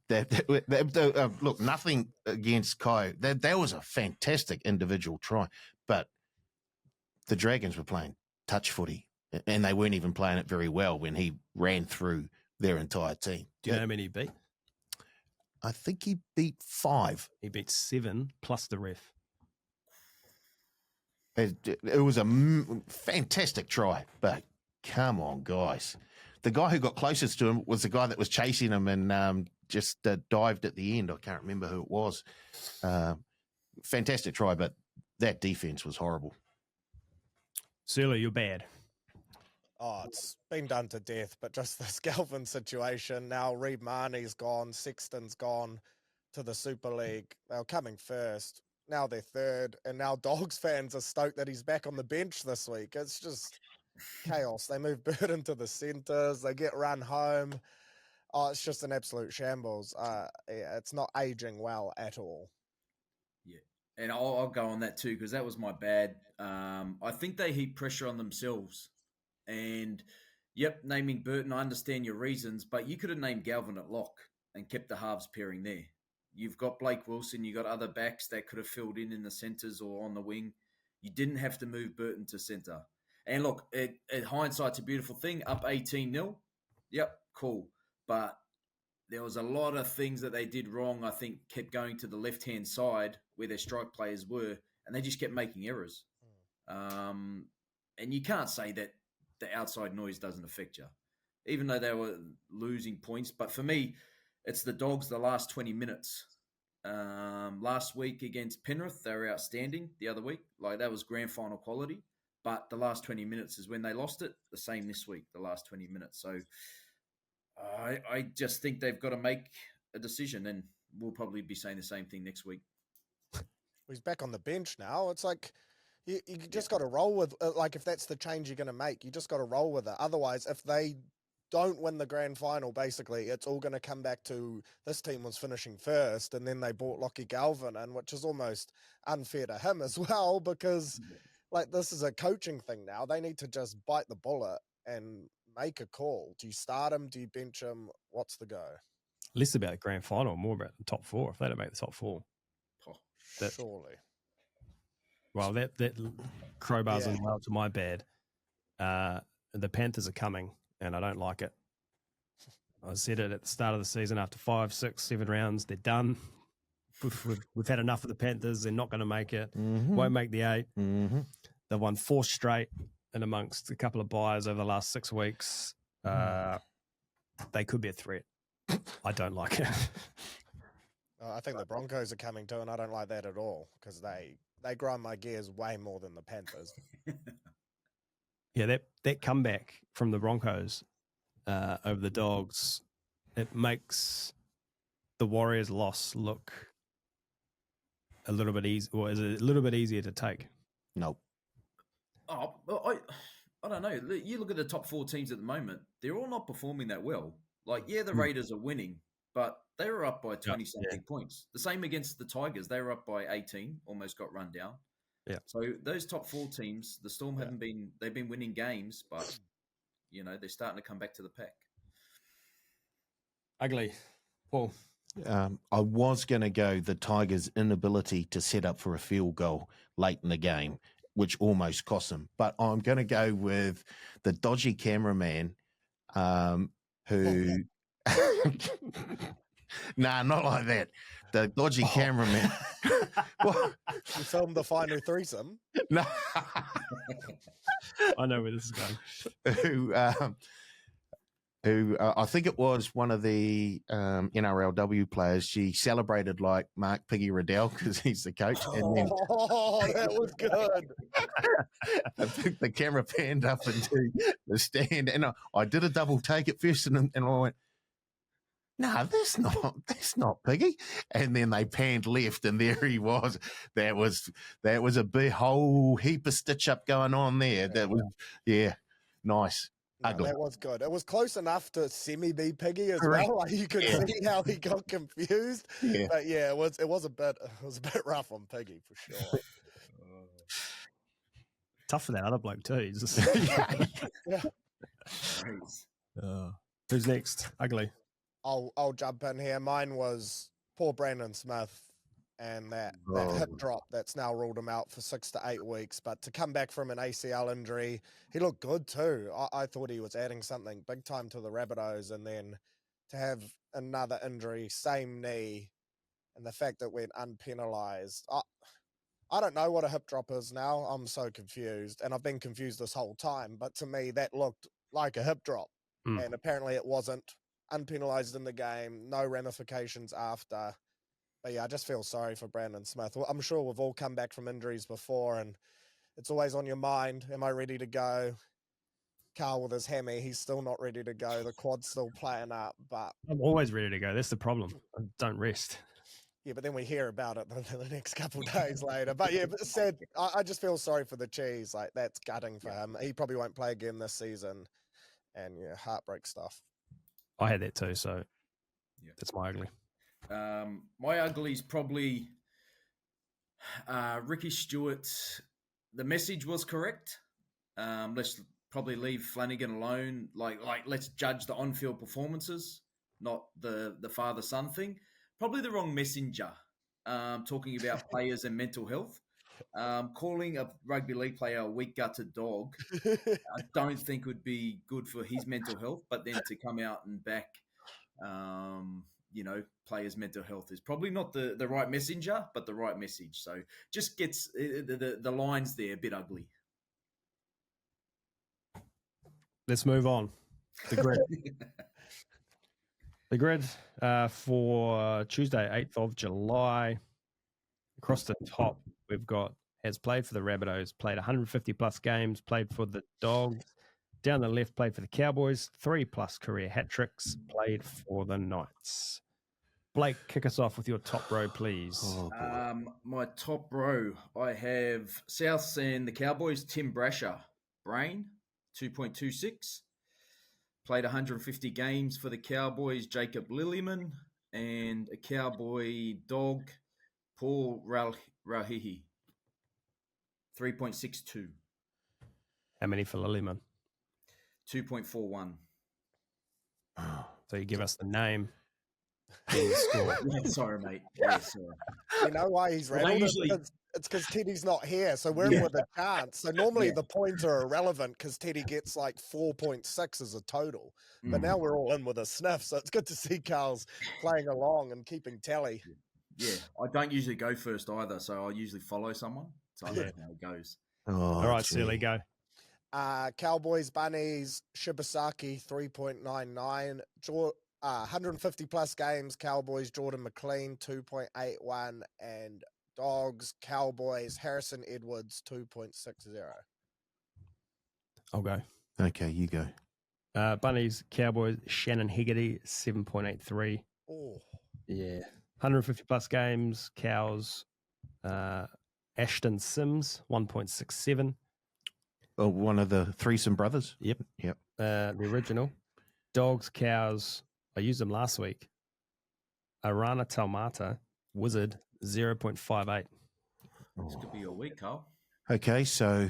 Look, nothing against Kyo. That was a fantastic individual try. But the Dragons were playing touch footy, and they weren't even playing it very well when he ran through their entire team. Do you know how many he beat? I think he beat 5. He beat 7 plus the ref. It was a fantastic try, but come on, guys. The guy who got closest to him was the guy that was chasing him and just dived at the end. I can't remember who it was. Fantastic try, but that defense was horrible. Sula, you're bad. Oh, it's been done to death, but just this Galvin situation. Now Reed Marnie's gone, Sexton's gone to the Super League. They were coming first. Now they're third, and now Dogs fans are stoked that he's back on the bench this week. It's just chaos. They move Burton to the centres. They get run home. Oh, it's just an absolute shambles. It's not aging well at all. Yeah, and I'll go on that too because that was my bad. I think they heap pressure on themselves. And, naming Burton, I understand your reasons, but you could have named Galvin at lock and kept the halves pairing there. You've got Blake Wilson. You got other backs that could have filled in the centres or on the wing. You didn't have to move Burton to centre. And look, hindsight's a beautiful thing. Up 18-0. Yep, cool. But there was a lot of things that they did wrong. I think kept going to the left-hand side where their strike players were, and they just kept making errors. And you can't say that the outside noise doesn't affect you, even though they were losing points. But for me, it's the Dogs the last 20 minutes. Last week against Penrith, they were outstanding the other week. Like, that was grand final quality. But the last 20 minutes is when they lost it. The same this week, the last 20 minutes. So I just think they've got to make a decision, and we'll probably be saying the same thing next week. He's back on the bench now. It's like you just got to roll with like if that's the change you're going to make, you just got to roll with it. Otherwise, if they don't win the grand final, basically, it's all going to come back to this team was finishing first, and then they brought Lockie Galvin in, which is almost unfair to him as well because like this is a coaching thing now. They need to just bite the bullet and make a call. Do you start him? Do you bench him? What's the go? Less about the grand final, more about the top four. If they don't make the top four, Surely. Well, that crowbars and well to my bad. The Panthers are coming, and I don't like it. I said it at the start of the season. After 5, 6, 7 rounds, they're done. We've had enough of the Panthers. They're not going to make it. Won't make the 8. They've won 4 straight, and amongst a couple of buys over the last 6 weeks, they could be a threat. I don't like it. I think the Broncos are coming too, and I don't like that at all because they grind my gears way more than the Panthers. Yeah, that comeback from the Broncos over the Dogs, it makes the Warriors' loss look a little bit easy, or is it a little bit easier to take? Nope. Oh, I don't know. You look at the top 4 teams at the moment; they're all not performing that well. Like, yeah, the Raiders are winning, but they were up by 20-something points. The same against the Tigers; they were up by 18, almost got run down. Yeah. So those top 4 teams, the Storm haven't been. They've been winning games, but they're starting to come back to the pack. Ugly, Paul. I was going to go the Tigers' inability to set up for a field goal late in the game, which almost cost them. But I'm going to go with the dodgy cameraman who... Nah, not like that. The dodgy cameraman. You filmed the final threesome? No. I know where this is going. Who I think it was one of the NRLW players. She celebrated like Mark Piggy Riddell because he's the coach. And then that was good. I think the camera panned up into the stand, and I did a double take at first, and I went, "No, that's not Piggy." And then they panned left, and there he was. That was a big whole heap of stitch up going on there. That was nice. No, Ugly. that was good. It was close enough to semi-be Piggy as Correct. well. Like you could see how he got confused. Yeah. But yeah, it was a bit rough on Piggy for sure. Tough for that other bloke too. He's just... Yeah. Who's next? Ugly. I'll jump in here. Mine was poor Brandon Smith and that hip drop that's now ruled him out for 6 to 8 weeks. But to come back from an ACL injury, he looked good too. I thought he was adding something big time to the Rabbitohs, and then to have another injury, same knee, and the fact that went unpenalized. I don't know what a hip drop is now. I'm so confused, and I've been confused this whole time. But to me, that looked like a hip drop, and apparently it wasn't. Unpenalized in the game, no ramifications after. But yeah, I just feel sorry for Brandon Smith. I'm sure we've all come back from injuries before, and it's always on your mind. Am I ready to go? Carl with his hammy, he's still not ready to go. The quad's still playing up, but I'm always ready to go. That's the problem. I don't rest. yeah, but then we hear about it the next couple of days later. But yeah, but said I just feel sorry for the cheese. Like that's gutting for him. He probably won't play again this season, and yeah, heartbreak stuff. I had that too, so that's my ugly. My ugly's probably Ricky Stewart. The message was correct. Let's probably leave Flanagan alone. Like let's judge the on-field performances, not the father-son thing. Probably the wrong messenger. Talking about players and mental health. Calling a rugby league player a weak-gutted dog, I don't think would be good for his mental health. But then to come out and back, players' mental health is probably not the right messenger, but the right message. So just gets the lines there a bit ugly. Let's move on. The grid. The grid for Tuesday, 8th of July. Across the top, we've got has played for the Rabbitohs, played 150 plus games, played for the Dogs. Down the left, played for the Cowboys, 3+ career hat tricks, played for the Knights. Blake, kick us off with your top row, please. Oh, boy. My top row, I have Souths and the Cowboys. Tim Brasher, Brain, 2.26. Played 150 games for the Cowboys. Jacob Lillyman, and a Cowboy dog, Paul Rauhihi, 3.62. How many for Lillyman? 2.41. So you give us the name. And the score. Yeah, sorry, mate. Yeah, sorry. You know why he's Well, they rattled? usually- It's because Teddy's not here, so we're in with a chance. So normally the points are irrelevant because Teddy gets like 4.6 as a total. But now we're all in with a sniff, so it's good to see Carl's playing along and keeping tally. Yeah, I don't usually go first either, so I usually follow someone. So I don't know how it goes. Oh, All right, gee. Sealy, go. Cowboys, Bunnies, Shibasaki, 3.99. 150 plus games, Cowboys, Jordan McLean, 2.81. And Dogs, Cowboys, Harrison Edwards, 2.60. I'll go. Okay, you go. Bunnies, Cowboys, Shannon Hegarty, 7.83. Oh, Yeah. 150 plus games, Cows, Ashton Sims, 1.67. Oh, one of the threesome brothers? Yep. Yep. The original. Dogs, Cows, I used them last week. Arana Talmata, Wizard, 0.58. This could be your week, Carl. Okay, so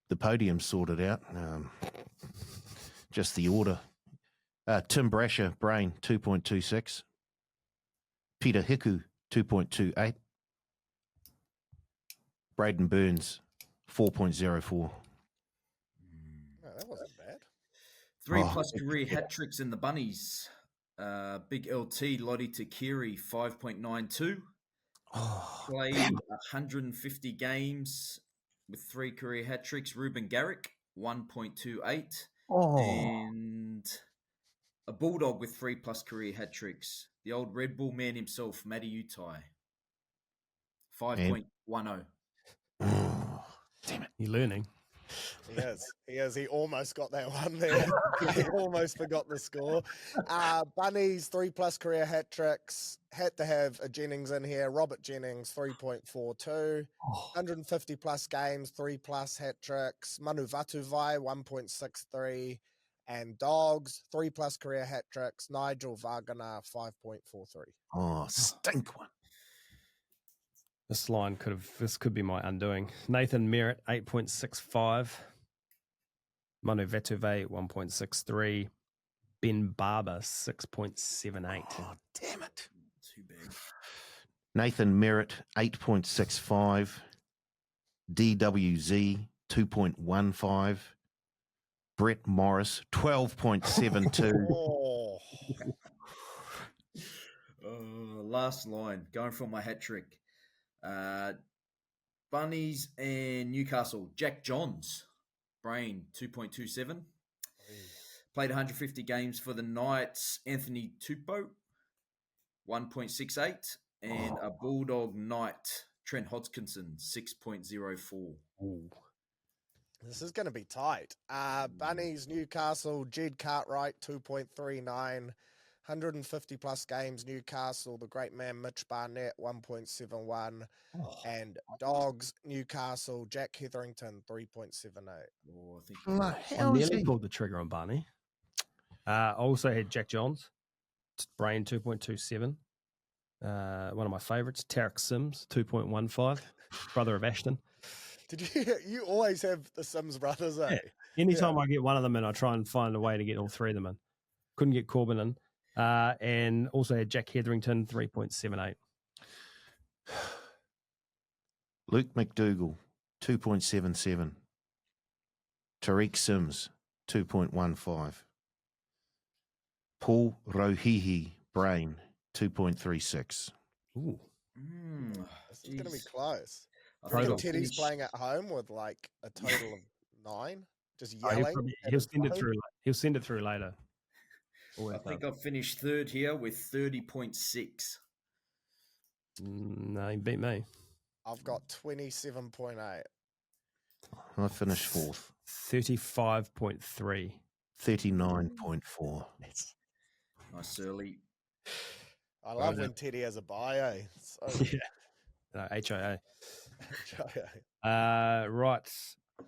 the podium sorted out. Just the order. Tim Brasher, Brain, 2.26. Peter Hiku, 2.28. Braden Burns, 4.04. no, that wasn't bad. 3+ career hat tricks in the Bunnies. Big LT, Lottie Takiri, 5.92. Oh, Played 150 games with 3 career hat tricks. Ruben Garrick, 1.28. And a Bulldog with 3+ career hat tricks. The old Red Bull man himself, Matty Utai, 5.10. damn it. You're learning. He is. He almost got that one there. He almost forgot the score. Bunnies, 3+ career hat tricks. Had to have a Jennings in here. Robert Jennings, 3.42. 150 plus games, 3+ hat tricks. Manu Vatuvai, 1.63. And Dogs, 3+ career hat tricks. Nigel Wagner, 5.43. Oh, stink one. This could be my undoing. Nathan Merritt, 8.65. Manu Vetuve, 1.63. Ben Barber, 6.78. Oh, damn it. Too bad. Nathan Merritt, 8.65. DWZ, 2.15. Brett Morris, 12.72. Oh, Last line, going for my hat trick. Bunnies and Newcastle. Jack Johns, Brain, 2.27. Played 150 games for the Knights. Anthony Tupou, 1.68. And a Bulldog Knight, Trent Hodgkinson, 6.04. this is going to be tight. Bunnies, Newcastle, Jed Cartwright, 2.39. 150 plus games, Newcastle, the great man Mitch Barnett, 1.71. And Dogs, Newcastle, Jack Hetherington, 3.78. Oh, I think I nearly pulled the trigger on Barney. I also had Jack Johns, Brain 2.27. One of my favourites, Tarek Sims, 2.15. Brother of Ashton. Did you always have the Sims brothers, eh? Yeah. Anytime I get one of them in, I try and find a way to get all 3 of them in. Couldn't get Corbin in. And also had Jack Hetherington, 3.78. Luke McDougall, 2.77. Tariq Sims, 2.15. Paul Rohihi, Brain, 2.36. Ooh. This is going to be close. I think think I'll Teddy's finish- playing at home with like a total of 9, just Oh, yelling. he'll send it through. He'll send it through later. I think I've finished third here with 30.6. No, he beat me. I've got 27.8. I finished fourth, 35.3. 39.4. Nice early. I love when Teddy has a bio. So, Yeah. No, HIA. yeah. Right.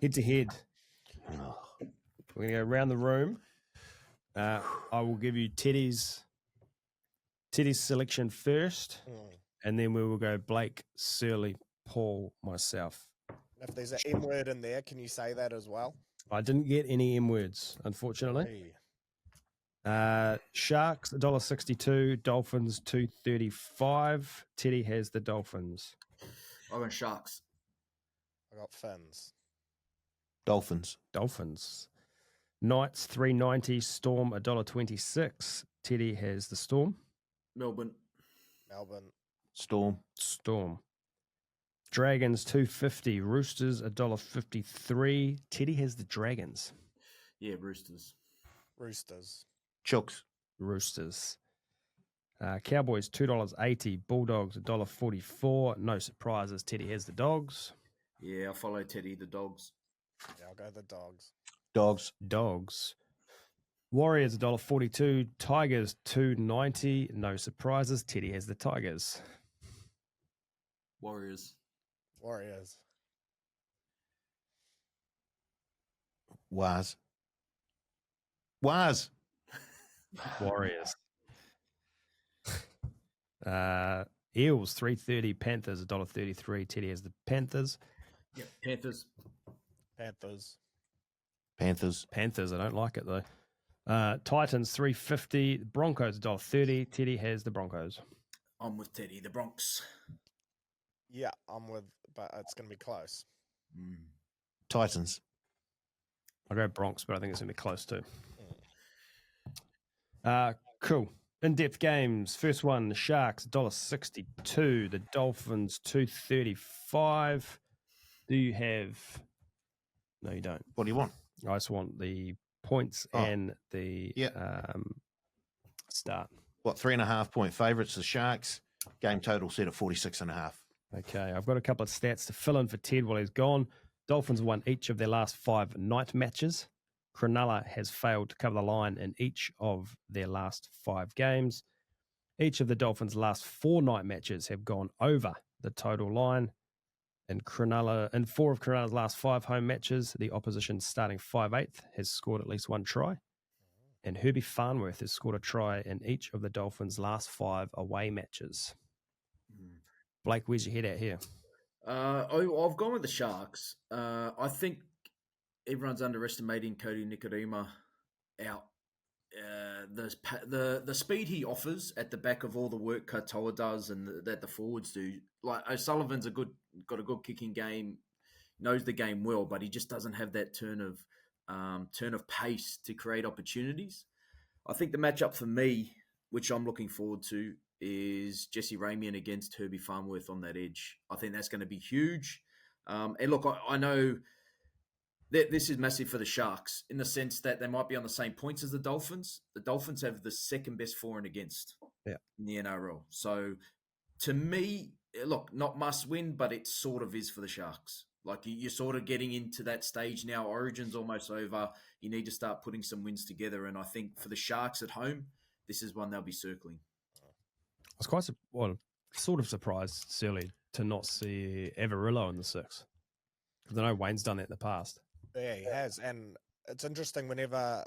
Head to head. We're going to go around the room. I will give you Teddy's selection first, and then we will go Blake, Surly, Paul, myself. If there's an M word in there, can you say that as well? I didn't get any M words, unfortunately. Sharks $1.62, Dolphins $2.35. Teddy has the Dolphins. I got Sharks. I got Fins. Dolphins. Knights $3.90, Storm $1.26. Teddy has the Storm. Melbourne. Storm. Dragons $2.50, Roosters $1.53. Teddy has the Dragons. Yeah, Roosters. Chooks. Roosters. Cowboys $2.80, Bulldogs $1.44. No surprises. Teddy has the Dogs. Yeah, I'll follow Teddy, the Dogs. Yeah, I'll go the Dogs. Dogs. Warriors $1.42, Tigers $2.90. No surprises. Teddy has the Tigers. Warriors. Was. Warriors. Eels $3.30, Panthers $1.33. Teddy has the Panthers. Yep, Panthers. I don't like it though. Titans $3.50, Broncos $1.30. Teddy has the Broncos. I'm with Teddy, the Bronx. Yeah, I'm with, but it's going to be close. Titans. I'll go Bronx, but I think it's going to be close too. Cool. In-depth games. First one, the Sharks $1.62, the Dolphins $2.35. Do you have? No, you don't. What do you want? I just want the points and the start. 3.5 point favourites, the Sharks. Game total set at 46.5. Okay, I've got a couple of stats to fill in for Ted while he's gone. Dolphins won each of their last 5 night matches. Cronulla has failed to cover the line in each of their last 5 games. Each of the Dolphins' last 4 night matches have gone over the total line. In 4 of Cronulla's last 5 home matches, the opposition starting 5/8 has scored at least 1 try. And Herbie Farnworth has scored a try in each of the Dolphins' last 5 away matches. Blake, where's your head at here? I've gone with the Sharks. I think everyone's underestimating Cody Nikorima out. The speed he offers at the back of all the work Katoa does and that the forwards do. Like O'Sullivan's got a good kicking game, knows the game well, but he just doesn't have that turn of pace to create opportunities. I think the matchup for me, which I'm looking forward to, is Jesse Ramian against Herbie Farnworth on that edge. I think that's going to be huge. And look, I know that this is massive for the Sharks in the sense that they might be on the same points as the Dolphins. The Dolphins have the second best for and against in the NRL. So to me, look, not must win, but it sort of is for the Sharks. Like you're sort of getting into that stage now. Origin's almost over. You need to start putting some wins together. And I think for the Sharks at home, this is one they'll be circling. I was quite sort of surprised, Surly, to not see Averillo in the 6. Because I know Wayne's done that in the past. Yeah, he has. And it's interesting whenever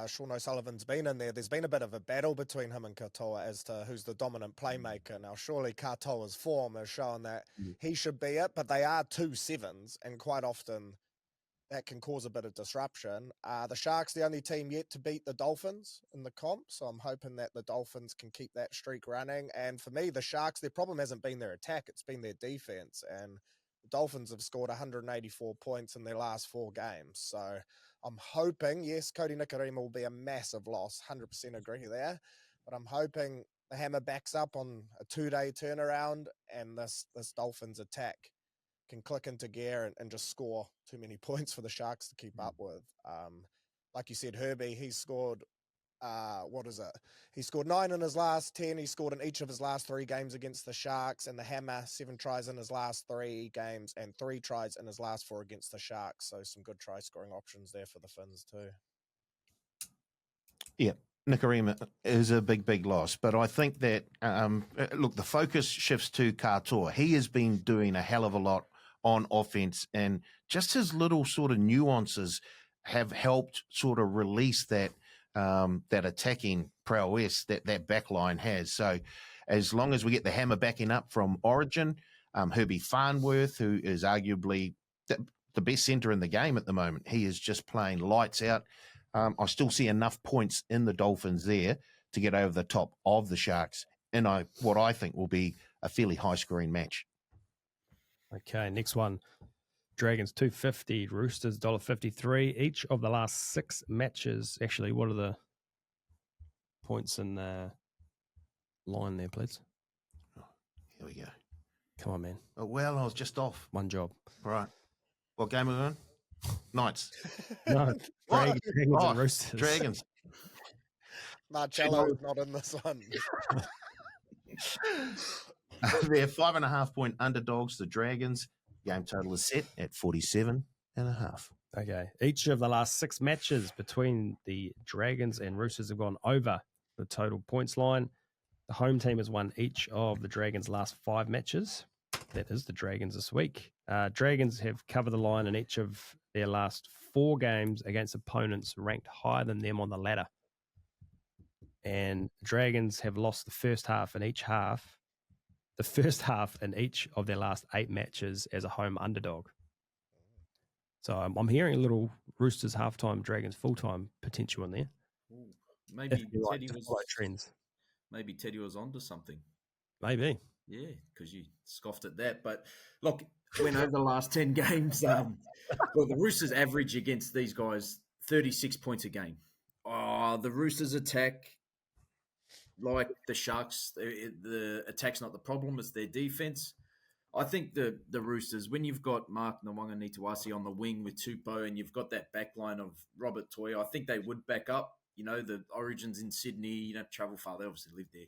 Sean O'Sullivan's been in there, there's been a bit of a battle between him and Katoa as to who's the dominant playmaker. Now, surely Katoa's form has shown that he should be it, but they are 2 sevens, and quite often that can cause a bit of disruption. The Sharks, the only team yet to beat the Dolphins in the comp, so I'm hoping that the Dolphins can keep that streak running. And for me, the Sharks, their problem hasn't been their attack, it's been their defense. And the Dolphins have scored 184 points in their last 4 games. So I'm hoping, yes, Cody Nikorima will be a massive loss, 100% agree there, but I'm hoping the hammer backs up on a 2-day turnaround and this Dolphins attack can click into gear and just score too many points for the Sharks to keep up with. Like you said, Herbie, he's scored, He scored 9 in his last 10. He scored in each of his last 3 games against the Sharks, and the Hammer, 7 tries in his last 3 games and 3 tries in his last 4 against the Sharks. So some good try scoring options there for the Finns too. Yeah. Nicarima is a big loss, but I think that, look, the focus shifts to Katoa. He has been doing a hell of a lot on offense, and just his little sort of nuances have helped sort of release that that attacking prowess that back line has. So as long as we get the hammer backing up from Origin, Herbie Farnworth, who is arguably the best centre in the game at the moment, he is just playing lights out. I still see enough points in the Dolphins there to get over the top of the Sharks in what I think will be a fairly high-scoring match. Okay, next one. Dragons 250, Roosters $1.53. Each of the last 6 matches. Actually, what are the points in the line there, please? Here we go. Come on, man. Oh, well, I was just off. One job. All right. What game are we on? Knights. No, Dragons and Roosters. Dragons. Marcello's not in this one. They're 5.5 point underdogs, the Dragons. Game total is set at 47.5. Okay. Each of the last 6 matches between the Dragons and Roosters have gone over the total points line. The home team has won each of the Dragons' last 5 matches. That is the Dragons this week. Dragons have covered the line in each of their last 4 games against opponents ranked higher than them on the ladder. And Dragons have lost the first half in each of their last 8 matches as a home underdog. So I'm hearing a little Roosters halftime, Dragons full-time potential in there. Ooh, maybe Like Teddy was trends. Maybe Teddy was onto something. Maybe. Yeah, because you scoffed at that. But look, went over the last 10 games. Well, the Roosters average against these guys 36 points a game. Oh, the Roosters attack, like the Sharks, the attack's not the problem, it's their defense. I think the Roosters, when you've got Mark Nawanga-Nitawasi on the wing with Tupou and you've got that back line of Robert Toy, I think they would back up. You know, the Origins in Sydney, you don't travel far. They obviously live there.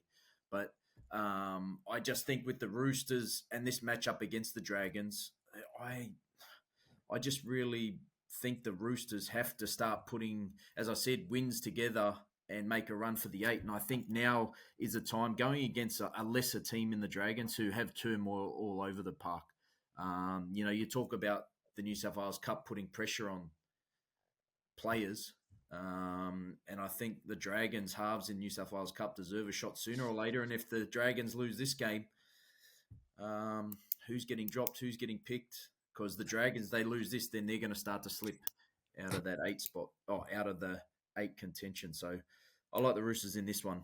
But I just think with the Roosters and this matchup against the Dragons, I just really think the Roosters have to start putting, as I said, wins together and make a run for the 8. And I think now is the time going against a lesser team in the Dragons who have turmoil all over the park. You know, you talk about the New South Wales Cup putting pressure on players. And I think the Dragons halves in New South Wales Cup deserve a shot sooner or later. And if the Dragons lose this game, who's getting dropped? Who's getting picked? Because the Dragons, they lose this, then they're going to start to slip out of that 8 spot, out of the 8 contention. So I like the Roosters in this one.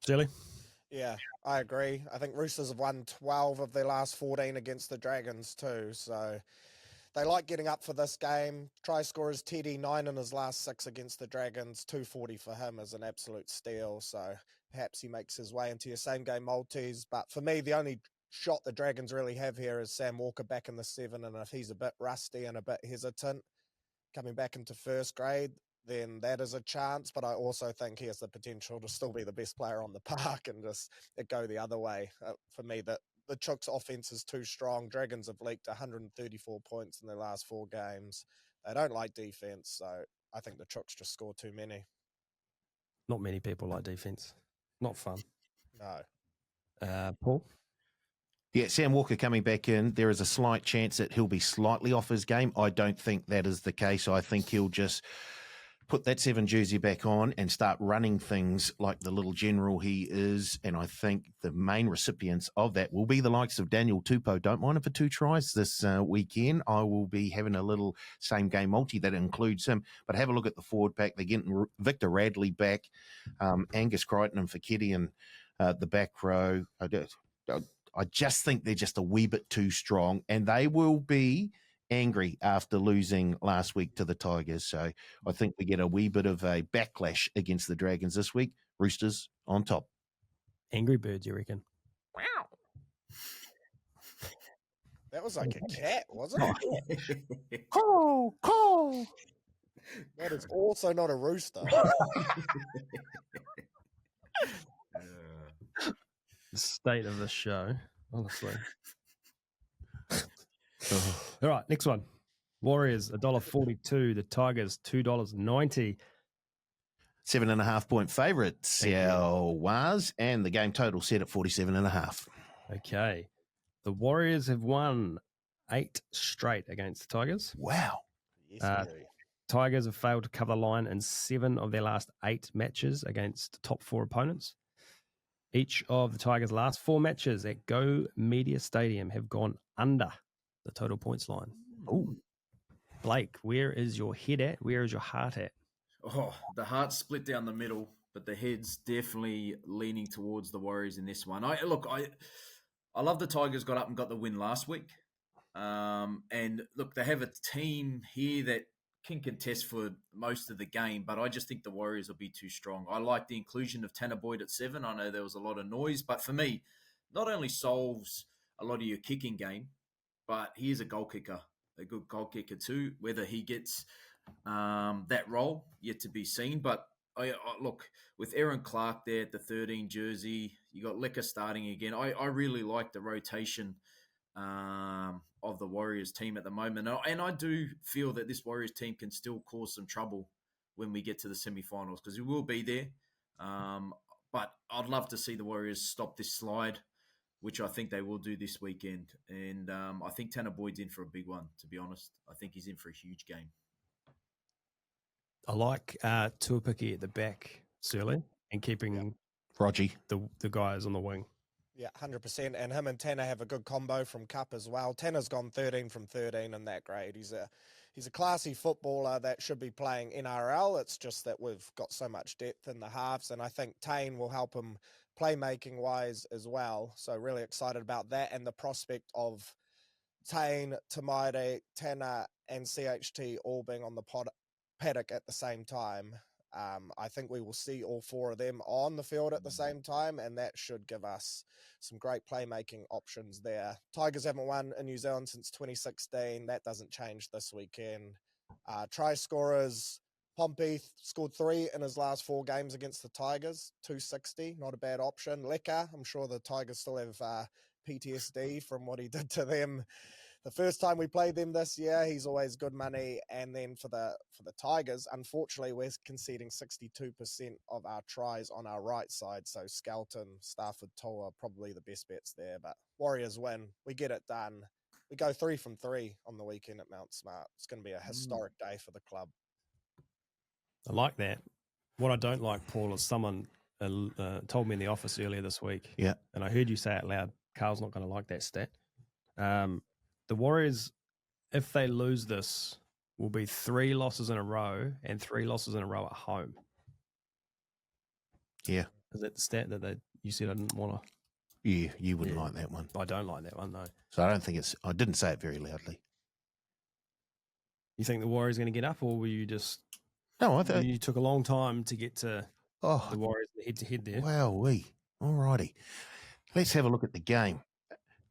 Silly? Yeah, I agree. I think Roosters have won 12 of their last 14 against the Dragons too. So they like getting up for this game. Try scorers Teddy, 9 in his last 6 against the Dragons. 240 for him is an absolute steal. So perhaps he makes his way into your same game multis. But for me, the only shot the Dragons really have here is Sam Walker back in the 7. And if he's a bit rusty and a bit hesitant coming back into first grade, then that is a chance. But I also think he has the potential to still be the best player on the park and just go the other way. For me, that the Chooks offense is too strong. Dragons have leaked 134 points in their last 4 games. They don't like defense, so I think the Chooks just score too many. Not many people like defense. Not fun. No. Paul? Yeah, Sam Walker coming back in. There is a slight chance that he'll be slightly off his game. I don't think that is the case. I think he'll just put that 7 jersey back on and start running things like the little general he is. And I think the main recipients of that will be the likes of Daniel Tupou. Don't mind him for 2 tries this weekend. I will be having a little same game multi that includes him. But have a look at the forward pack. They're getting Victor Radley back, Angus Crichton and Fekete in the back row. I just think they're just a wee bit too strong, and they will be angry after losing last week to the Tigers. So I think we get a wee bit of a backlash against the Dragons this week. Roosters on top. Angry Birds, you reckon? Wow. That was like a cat, wasn't it? Call, call. That is also not a rooster. The state of the show, honestly. All right, next one. Warriors $1.42. The Tigers $2.90. 7.5-point favourites, was, and the game total set at 47.5. Okay. The Warriors have won 8 straight against the Tigers. Wow. Yes, Mary. Tigers have failed to cover the line in 7 of their last 8 matches against top 4 opponents. Each of the Tigers' last 4 matches at Go Media Stadium have gone under the total points line. Oh, Blake, where is your head at? Where is your heart at? Oh, the heart's split down the middle, but the head's definitely leaning towards the Warriors in this one. I love the Tigers got up and got the win last week. And look, they have a team here that can contest for most of the game, but I just think the Warriors will be too strong. I like the inclusion of Tanner Boyd at 7. I know there was a lot of noise, but for me, not only solves a lot of your kicking game, but he is a goal kicker, a good goal kicker too. Whether he gets that role, yet to be seen. But I look, with Aaron Clark there at the 13 jersey, you got Lecker starting again. I really like the rotation of the Warriors team at the moment. And I do feel that this Warriors team can still cause some trouble when we get to the semifinals, because we will be there. But I'd love to see the Warriors stop this slide, which I think they will do this weekend. And I think Tanner Boyd's in for a big one, to be honest. I think he's in for a huge game. I like Tuapiki at the back, Surly, and keeping Rogie. the guys on the wing. Yeah, 100%. And him and Tanner have a good combo from Cup as well. Tanner's gone 13 from 13 in that grade. He's a classy footballer that should be playing NRL. It's just that we've got so much depth in the halves, and I think Tane will help him playmaking-wise as well. So really excited about that, and the prospect of Tane, Tamaire, Tanner, and CHT all being on the paddock at the same time. I think we will see all 4 of them on the field at the same time, and that should give us some great playmaking options there. Tigers haven't won in New Zealand since 2016. That doesn't change this weekend. Try scorers, Pompey scored 3 in his last 4 games against the Tigers, 260, not a bad option. Lecker, I'm sure the Tigers still have PTSD from what he did to them the first time we played them this year. He's always good money. And then for the Tigers, unfortunately, we're conceding 62% of our tries on our right side. So Skelton, Stafford, Toa, probably the best bets there. But Warriors win. We get it done. We go 3 from 3 on the weekend at Mount Smart. It's going to be a historic day for the club. I like that. What I don't like, Paul, is someone told me in the office earlier this week. Yeah. And I heard you say it loud. Carl's not going to like that stat. The Warriors, if they lose this, will be 3 losses in a row and 3 losses in a row at home. Yeah. Is that the stat that you said I didn't want to? Yeah, you wouldn't like that one. I don't like that one, no. So I don't think I didn't say it very loudly. You think the Warriors are going to get up, or were you just... No, I thought... You took a long time to get to the Warriors head-to-head there. Wowee. All righty. Let's have a look at the game.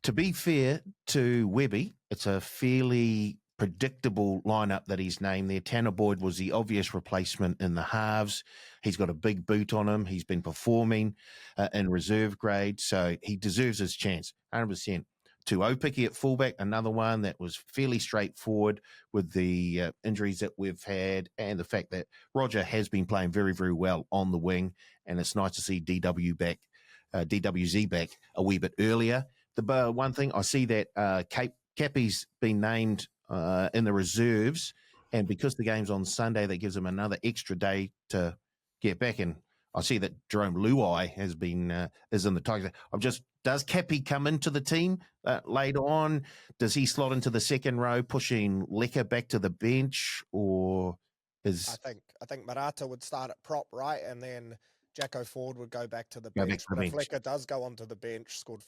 To be fair to Webby, it's a fairly predictable lineup that he's named there. Tanner Boyd was the obvious replacement in the halves. He's got a big boot on him. He's been performing in reserve grade, so he deserves his chance, 100%. Tuapiki at fullback, another one that was fairly straightforward with the injuries that we've had and the fact that Roger has been playing very, very well on the wing, and it's nice to see DWZ back a wee bit earlier. The one thing, I see that Cappy's been named in the reserves, and because the game's on Sunday, that gives him another extra day to get back in. I see that Jerome Luai has been is in the Tigers. Does Cappy come into the team later on? Does he slot into the second row, pushing Lecker back to the bench, or is I think Marata would start at prop, right, and then Jacko Ford would go back to the bench. But if Lecker does go onto the bench, scored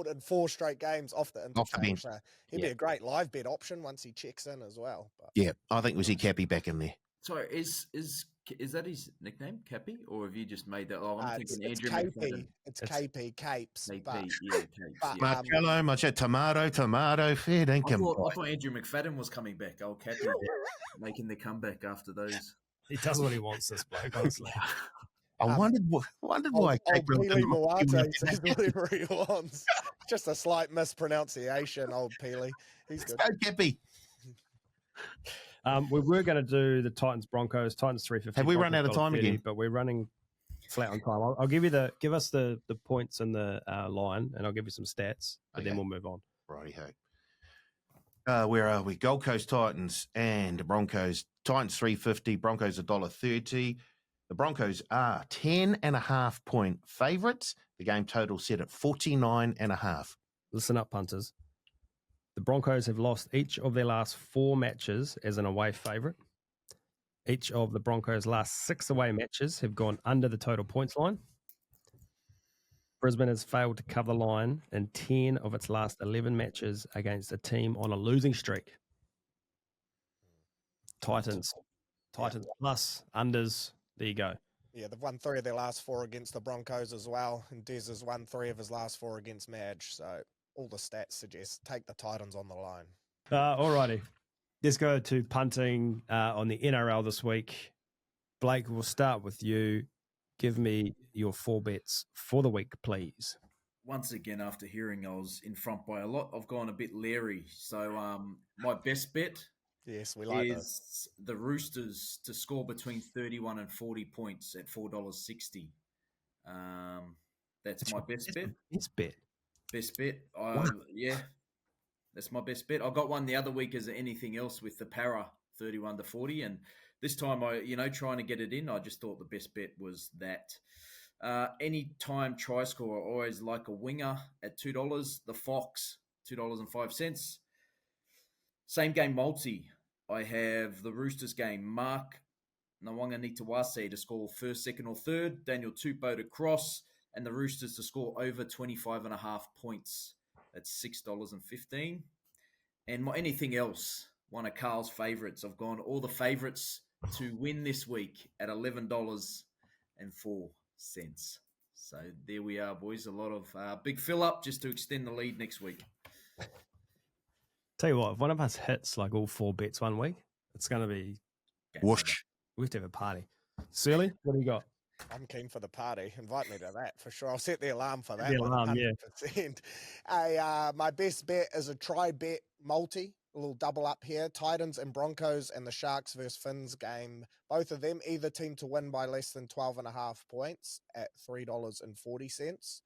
in 4 straight games off the interchange. So he'd be a great live bet option once he checks in as well. But. Yeah, I think we see Cappy back in there. Sorry, is that his nickname, Cappy, or have you just made that? Oh, I'm thinking it's Andrew KP. McFadden. It's KP, Capes. KP, But, Capes. Marcello, tomato, fair dinkum. I thought Andrew McFadden was coming back. Oh, Cappy making the comeback after those. He does what he wants, this bloke, honestly. I wondered why Peely Moate says whatever he wants. Just a slight mispronunciation, old Peely. He's good. Let's go, Cappy. We were going to do the Titans Broncos. Titans 350. Have we run Broncos out of time $1.30, again? But we're running flat on time. I'll give us the points and the line, and I'll give you some stats. But then Okay. we'll move on. Righty-ho. Where are we? Gold Coast Titans and Broncos. Titans 350, Broncos $1.30. The Broncos are 10.5-point favourites. The game total set at 49.5. Listen up, punters. The Broncos have lost each of their last 4 matches as an away favourite. Each of the Broncos' last 6 away matches have gone under the total points line. Brisbane has failed to cover the line in 10 of its last 11 matches against a team on a losing streak. Titans plus unders. There you go. Yeah, they've won 3 of their last 4 against the Broncos as well, and Des has won 3 of his last 4 against Madge. So all the stats suggest take the Titans on the line. Alrighty. Let's go to punting on the NRL this week. Blake, we'll start with you. Give me your 4 bets for the week, please. Once again, after hearing I was in front by a lot, I've gone a bit leery. So my best bet Yes, we like is the Roosters to score between 31 and 40 points at $4.60. That's my best bet. Best bet. Best bet. Wow. Yeah, that's my best bet. I got one the other week as anything else with the Para 31 to 40, and this time trying to get it in, I just thought the best bet was that. Any time try score, I always like a winger at $2. The Fox, $2.05. Same game multi. I have the Roosters game. Mark Nawanga-Nitawase to score first, second, or third. Daniel Tupou to cross. And the Roosters to score over 25.5 points. That's $6.15. And anything else, one of Carl's favourites. I've gone all the favourites to win this week at $11.04. So there we are, boys. A lot of big fill up just to extend the lead next week. Tell you what, if one of us hits like all 4 bets one week, it's going to be Whoosh. We have to have a party. Surly, what do you got? I'm keen for the party. Invite me to that for sure. I'll set the alarm for that. The alarm, 100%. My best bet is a try bet multi. A little double up here. Titans and Broncos and the Sharks versus Finns game. Both of them, either team to win by less than 12.5 points at $3.40.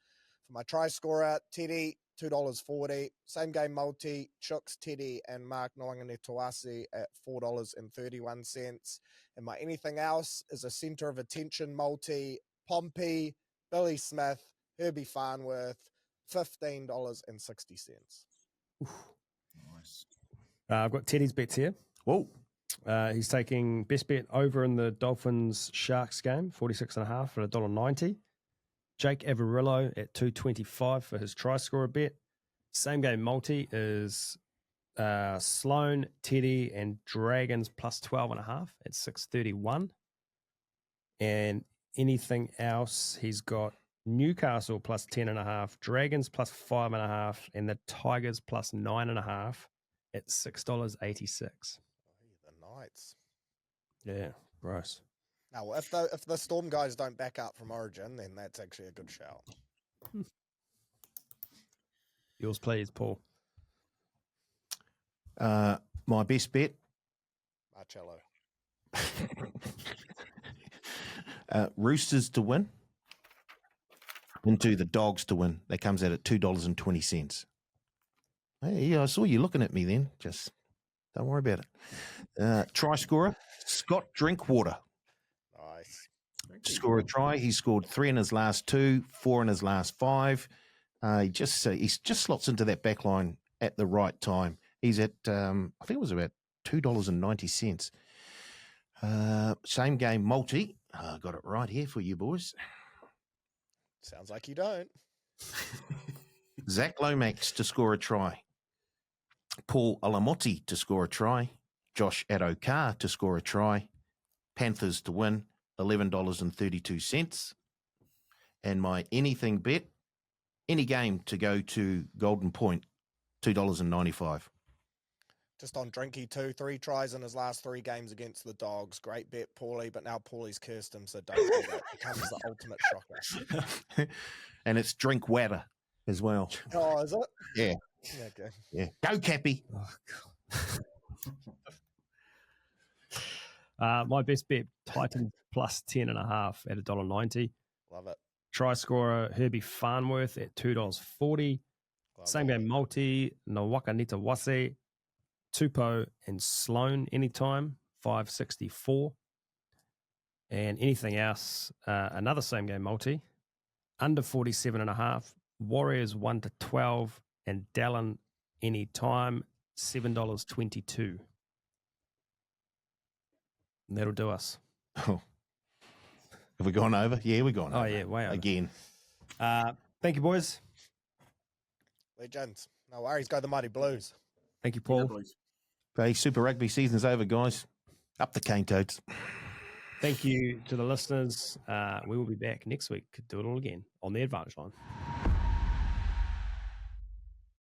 For my try scorer, Teddy, $2.40. Same game multi, Chooks, Teddy, and Mark Nawanga-Nitawase at $4.31. And my anything else is a centre of attention multi, Pompey, Billy Smith, Herbie Farnworth, $15.60. Nice. I've got Teddy's bets here. Whoa. He's taking best bet over in the Dolphins-Sharks game, 46.5 at $1.90. Jake Averillo at $2.25 for his try scorer bet. Same game multi is Sloan, Teddy, and Dragons plus 12.5 at $6.31. And anything else, he's got Newcastle plus 10.5, Dragons plus 5.5, and the Tigers plus 9.5 at $6.86. The Knights. Yeah, gross. Now, if the Storm guys don't back up from Origin, then that's actually a good shout. Yours, please, Paul. My best bet. Marcello. Roosters to win. Into the Dogs to win. That comes out at $2.20. Hey, yeah, I saw you looking at me then. Just don't worry about it. Try scorer, Scott Drinkwater. Nice. To score a try. He scored 3 in his last 2, 4 in his last 5. He just slots into that back line at the right time. He's at, I think it was about $2.90. Same game multi. Got it right here for you boys. Sounds like you don't. Zach Lomax to score a try. Paul Alamotti to score a try. Josh Adokar to score a try. Panthers to win, $11.32. And my anything bet, any game to go to Golden Point, $2.95. Just on Drinky too, 3 tries in his last 3 games against the Dogs. Great bet, Paulie, but now Paulie's cursed him, so don't do that. It becomes the ultimate shocker. And it's Drinkwater as well. Oh, is it? Yeah. Okay. Yeah. Go, Cappy. Oh, God. My best bet, Titans plus 10.5 at $1.90. Love it. Try scorer, Herbie Farnworth at $2.40. Love Same it. game multi, Nawakanita Wase, Tupou and Sloan anytime, 564. And anything else, another same game multi, under 47.5, Warriors 1 to 12, and Dallin anytime, $7.22. And that'll do us. Oh. Have we gone over? Yeah, we've gone over. Oh, yeah, way over. Again. Thank you, boys. Legends. No worries. Go the Mighty Blues. Thank you, Yeah, Paul. boys. Hey, Super Rugby season's over, guys. Up the cane toads. Thank you to the listeners. We will be back next week to do it all again on the Advantage Line.